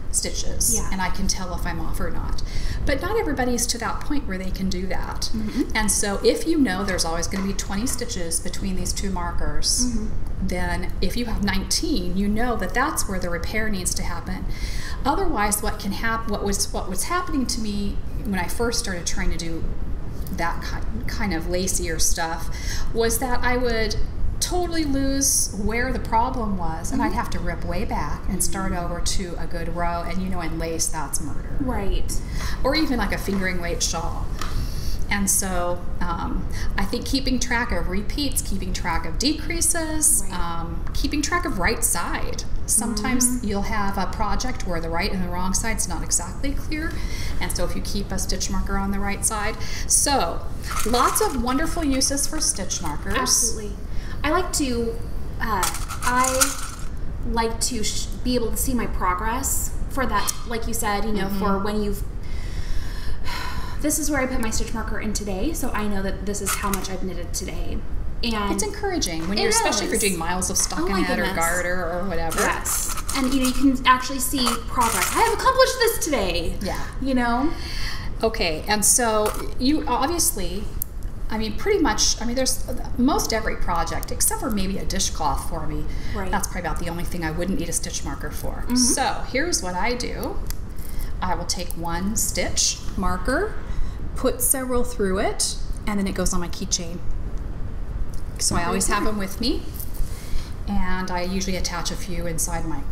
stitches and I can tell if I'm off or not. But not everybody's to that point where they can do that. And so if you know there's always going to be 20 stitches between these 2 markers, then if you have 19, you know that that's where the repair needs to happen. Otherwise, what can happen, what was happening to me when I first started trying to do that kind of lacier stuff, was that I would totally lose where the problem was, and I'd have to rip way back and start over to a good row, and you know, in lace, that's murder. Right. Or even like a fingering weight shawl. And so I think keeping track of repeats, keeping track of decreases, keeping track of right side. Sometimes you'll have a project where the right and the wrong side's not exactly clear, and so if you keep a stitch marker on the right side. So lots of wonderful uses for stitch markers. Absolutely. I like to be able to see my progress for that, like you said, you know, for when you've, this is where I put my stitch marker in today, so I know that this is how much I've knitted today. And it's encouraging when you're, especially if you're doing miles of stockinette or garter or whatever. Yes. And you know, you can actually see progress. I have accomplished this today. Yeah. You know? Okay, and so you obviously, I mean, pretty much, I mean, there's most every project, except for maybe a dishcloth for me. Right. That's probably about the only thing I wouldn't need a stitch marker for. So here's what I do. I will take one stitch marker, put several through it, and then it goes on my keychain. So I always have them with me, and I usually attach a few inside my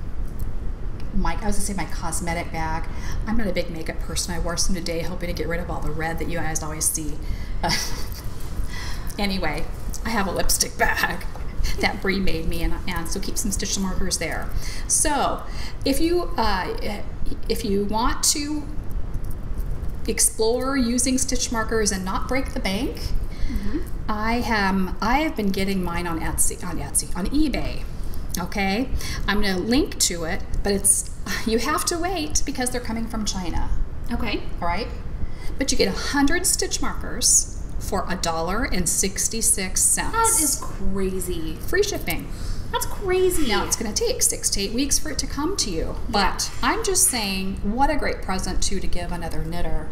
cosmetic bag. I'm not a big makeup person. I wore some today hoping to get rid of all the red that you guys always see. Anyway, I have a lipstick bag that Brie made me, and so keep some stitch markers there. So if you want to explore using stitch markers and not break the bank, I have been getting mine on eBay. Okay, I'm going to link to it, but you have to wait because they're coming from China. Okay. All right, but you get 100 stitch markers for $1.66. That is crazy. Free shipping. That's crazy. Now it's going to take 6 to 8 weeks for it to come to you, but I'm just saying, what a great present to give another knitter.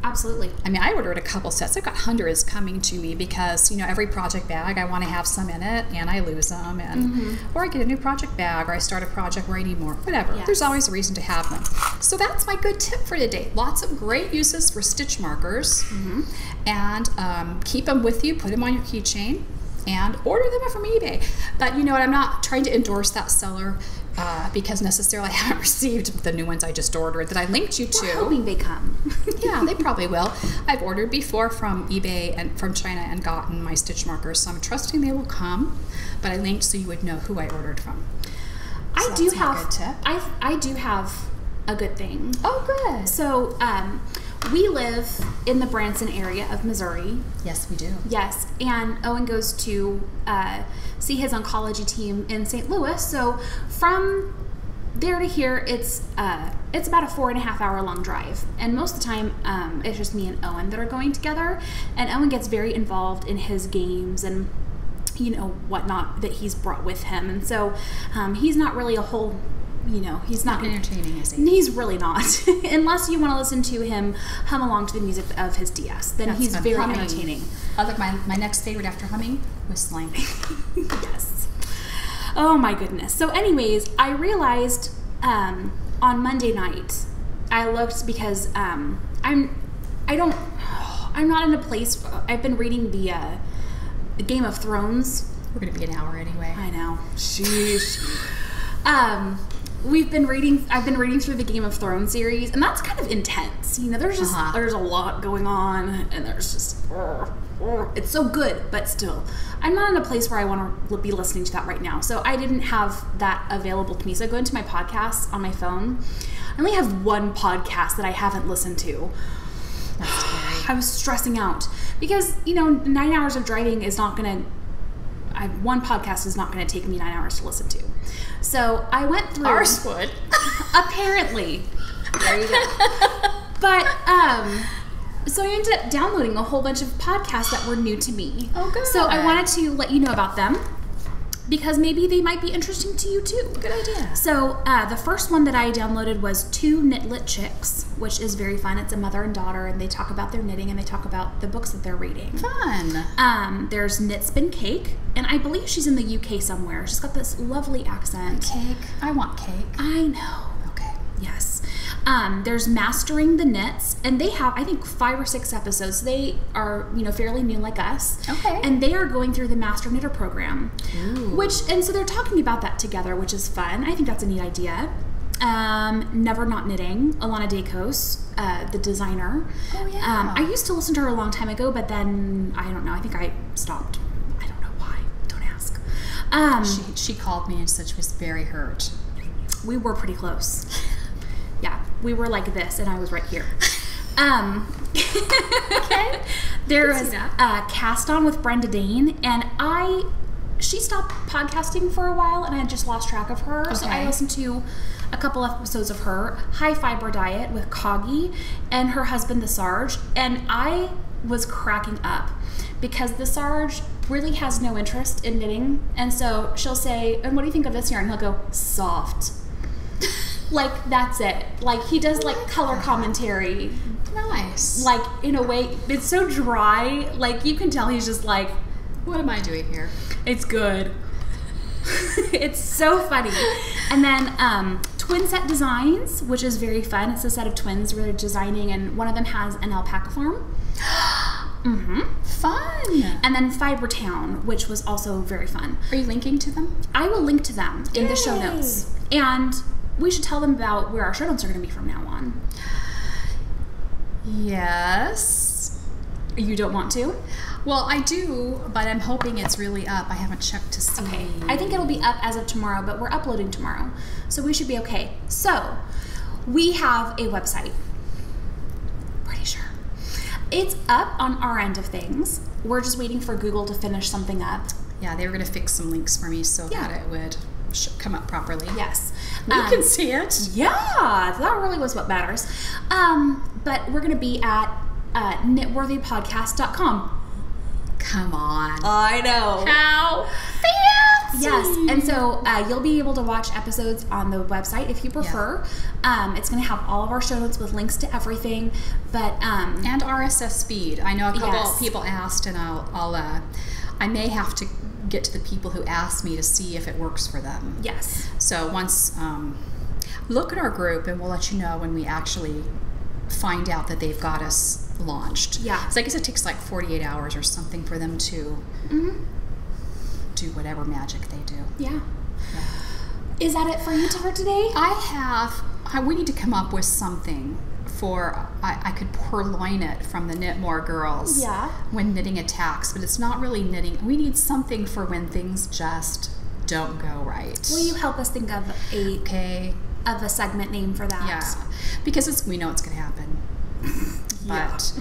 Absolutely. I mean, I ordered a couple sets. I've got hundreds coming to me because, you know, every project bag, I want to have some in it, and I lose them, and or I get a new project bag, or I start a project where I need more, whatever. Yes. There's always a reason to have them. So that's my good tip for today. Lots of great uses for stitch markers, and keep them with you, put them on your keychain, and order them from eBay. But you know what, I'm not trying to endorse that seller because necessarily I haven't received the new ones I just ordered that I linked you to. We're hoping they come. Yeah, they probably will. I've ordered before from eBay and from China and gotten my stitch markers, so I'm trusting they will come, but I linked so you would know who I ordered from. So I do have a good thing. Oh, good. So we live in the Branson area of Missouri. Yes, we do. Yes, and Owen goes to see his oncology team in St. Louis. So from there to here, it's about a 4.5 hour long drive, and most of the time it's just me and Owen that are going together. And Owen gets very involved in his games and whatnot that he's brought with him, and so he's not really a whole. He's not entertaining, is he? He's really not. Unless you want to listen to him hum along to the music of his DS, then That's he's very humming. entertaining. My next favorite after humming, whistling. Yes. Oh my goodness. So anyways, I realized on Monday night, I looked because I'm not in a place. I've been reading the Game of Thrones. We're gonna be an hour anyway. I know. Sheesh. I've been reading through the Game of Thrones series, and that's kind of intense. There's just there's a lot going on, and there's just it's so good, but still, I'm not in a place where I want to be listening to that right now. So I didn't have that available to me. So I go into my podcasts on my phone. I only have one podcast that I haven't listened to. That's scary. I was stressing out because 9 hours of driving is not gonna. One podcast is not going to take me 9 hours to listen to. So I went through. Ours would. Apparently. There you go. But, so I ended up downloading a whole bunch of podcasts that were new to me. Oh, good. So I wanted to let you know about them because maybe they might be interesting to you too. Good idea. So the first one that I downloaded was Two Knitlit Chicks, which is very fun. It's a mother and daughter, and they talk about their knitting, and they talk about the books that they're reading. Fun. There's Knit Spin Cake, and I believe she's in the UK somewhere. She's got this lovely accent. Cake. I want cake. I know. Okay. Yes. There's Mastering the Knits, and they have, I think, 5 or 6 episodes. They are, fairly new like us. Okay. And they are going through the Master Knitter program. Ooh. And so they're talking about that together, which is fun. I think that's a neat idea. Never Not Knitting, Alana Dacos, the designer. Oh, yeah. I used to listen to her a long time ago, but then, I don't know, I think I stopped. I don't know why. Don't ask. She called me and said she was very hurt. We were pretty close. Yeah, we were like this, and I was right here. Okay. There was Cast On with Brenda Dane, and she stopped podcasting for a while, and I just lost track of her. Okay. So I listened to a couple episodes of her. High Fiber Diet with Coggy and her husband, the Sarge, and I was cracking up because the Sarge really has no interest in knitting, and so she'll say, "And what do you think of this yarn?" He'll go, "Soft." Like, that's it. Like, he does, like, color commentary. Nice. Like, in a way, it's so dry. Like, you can tell he's just like, what am I doing here? It's good. It's so funny. And then Twin Set Designs, which is very fun. It's a set of twins where they're designing, and one of them has an alpaca farm. Mm-hmm. Fun. And then Fiber Town, which was also very fun. Are you linking to them? I will link to them in the show notes. And we should tell them about where our show notes are going to be from now on. Yes. You don't want to? Well, I do, but I'm hoping it's really up. I haven't checked to see. Okay. I think it'll be up as of tomorrow, but we're uploading tomorrow. So we should be okay. So, we have a website. Pretty sure. It's up on our end of things. We're just waiting for Google to finish something up. Yeah, they were going to fix some links for me so that it would come up properly. Yes. You can see it. Yeah, that really was what matters. But we're going to be at knitworthypodcast.com. Come on. I know. How fancy. Yes, and so you'll be able to watch episodes on the website if you prefer. Yeah. It's going to have all of our show notes with links to everything, but and RSS feed. I know a couple people asked, and I may have to get to the people who asked me to see if it works for them. Yes. So once look at our group, and we'll let you know when we actually find out that they've got us launched. Yeah. So I guess it takes like 48 hours or something for them to do whatever magic they do. Yeah. Is that it for you for today? We need to come up with something for, I could purloin it from the Knit More girls. Yeah. When knitting attacks, but it's not really knitting. We need something for when things just don't go right. Will you help us think of a segment name for that? Yeah, because we know it's going to happen. but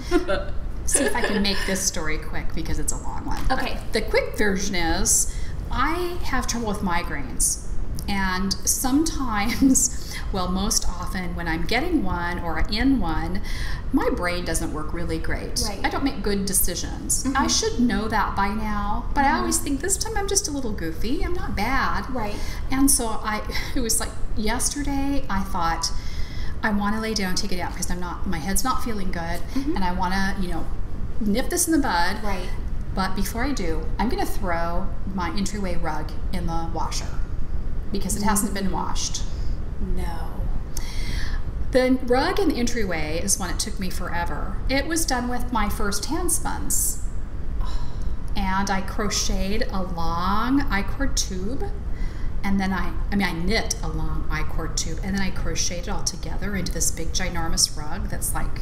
see if I can make this story quick because it's a long one. Okay. But the quick version is I have trouble with migraines. And sometimes, well, most often when I'm getting one or in one, my brain doesn't work really great. Right. I don't make good decisions. I should know that by now, but I always think this time I'm just a little goofy. I'm not bad. Right. And so it was like yesterday, I thought, I want to lay down and take it out because my head's not feeling good, and I want to, nip this in the bud. Right. But before I do, I'm going to throw my entryway rug in the washer because it hasn't been washed. No. The rug in the entryway is one it took me forever. It was done with my first hand spuns. And I crocheted a long I-cord tube. And then I knit a long I-cord tube. And then I crocheted it all together into this big, ginormous rug that's like,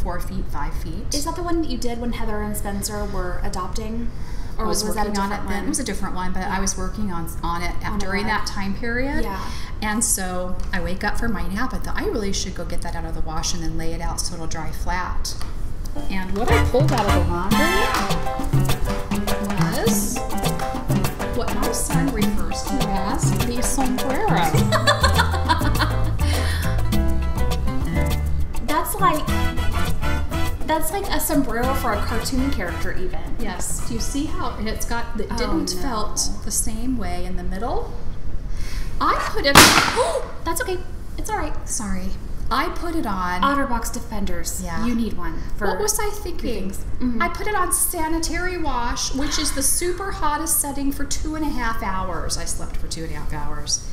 4 feet, 5 feet. Is that the one that you did when Heather and Spencer were adopting? Or I was that a working on different it then. one? It was a different one, but I was working on it during that time period. Yeah. And so I wake up from my nap. I thought I really should go get that out of the wash and then lay it out so it'll dry flat. And what I pulled out of the laundry was what my son refers to as the sombrero. That's like a sombrero for a cartoon character even. Yes. Do you see how it didn't felt the same way in the middle? I put it Oh, that's okay. It's all right. Sorry. I put it on. Otterbox Defenders. Yeah. You need one. What was I thinking? I put it on sanitary wash, which is the super hottest setting for 2.5 hours. I slept for 2.5 hours.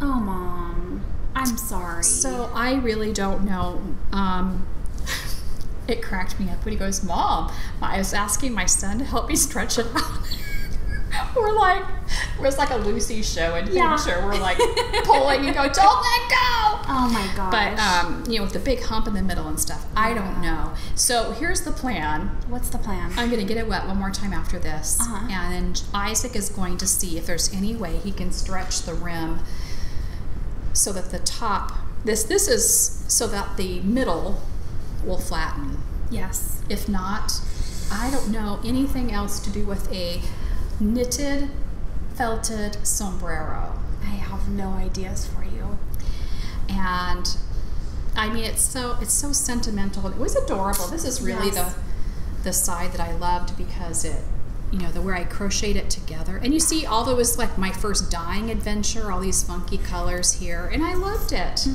Oh, Mom. I'm sorry. So I really don't know. It cracked me up when he goes, Mom, I was asking my son to help me stretch it out. It was like a Lucy show and picture. We're like pulling and go, don't let go. Oh my gosh. But, with the big hump in the middle and stuff, I don't know. So here's the plan. What's the plan? I'm going to get it wet one more time after this. And then Isaac is going to see if there's any way he can stretch the rim so that the top, this is so that the middle will flatten. Yes. If not, I don't know anything else to do with a knitted, felted sombrero. I have no ideas for you. And I mean, it's so sentimental. It was adorable. This is really the side that I loved because it, where I crocheted it together. And you see, although it was like my first dyeing adventure, all these funky colors here, and I loved it.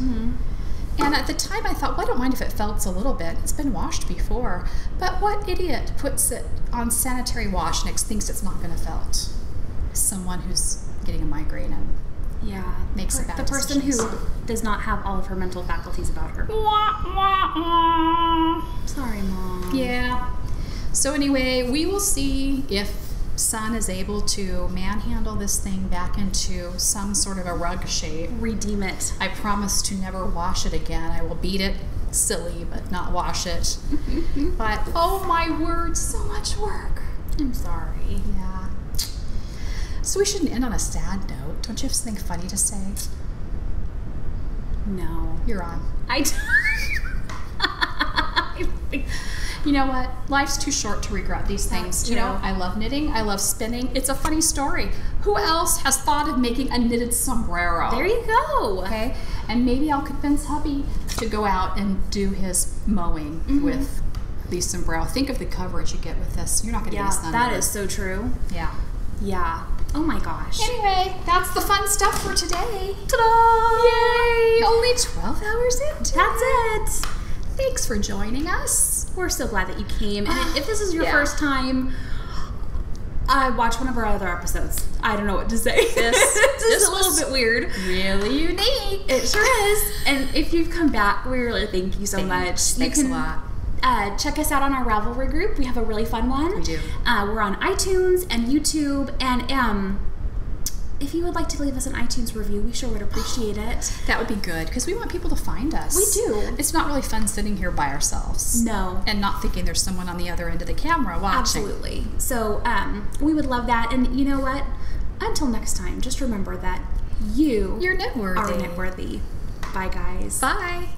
And at the time I thought, well, I don't mind if it felts a little bit. It's been washed before. But what idiot puts it on sanitary wash and thinks it's not going to felt? Someone who's getting a migraine and makes a bad The person decisions. who does not have all of her mental faculties about her. Sorry, Mom. Yeah. So anyway, we will see if Son is able to manhandle this thing back into some sort of a rug shape. Redeem it. I promise to never wash it again. I will beat it silly, but not wash it. But oh my word, so much work. I'm sorry. Yeah. So we shouldn't end on a sad note. Don't you have something funny to say? No. You're on. You know what? Life's too short to regret these things. I love knitting. I love spinning. It's a funny story. Who else has thought of making a knitted sombrero? There you go. Okay. And maybe I'll convince hubby to go out and do his mowing with these sombrero. Think of the coverage you get with this. You're not going to get a sun. That is so true. Yeah. Yeah. Oh my gosh. Anyway, that's the fun stuff for today. Ta-da! Yay! Only 12 hours into That's it. Thanks for joining us. We're so glad that you came. And if this is your first time, watch one of our other episodes. I don't know what to say. This is a little bit weird. Really unique. It sure is. And if you've come back, we really thank you so much. Thanks a lot. Check us out on our Ravelry group. We have a really fun one. We do. We're on iTunes and YouTube. And if you would like to leave us an iTunes review, we sure would appreciate it. That would be good, because we want people to find us. We do. It's not really fun sitting here by ourselves. No. And not thinking there's someone on the other end of the camera watching. Absolutely. So we would love that. And you know what? Until next time, just remember that you're Knitworthy. are knitworthy. Bye, guys. Bye.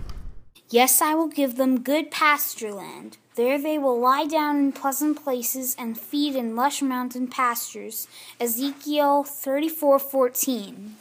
Yes, I will give them good pasture land. There they will lie down in pleasant places and feed in lush mountain pastures. Ezekiel 34:14.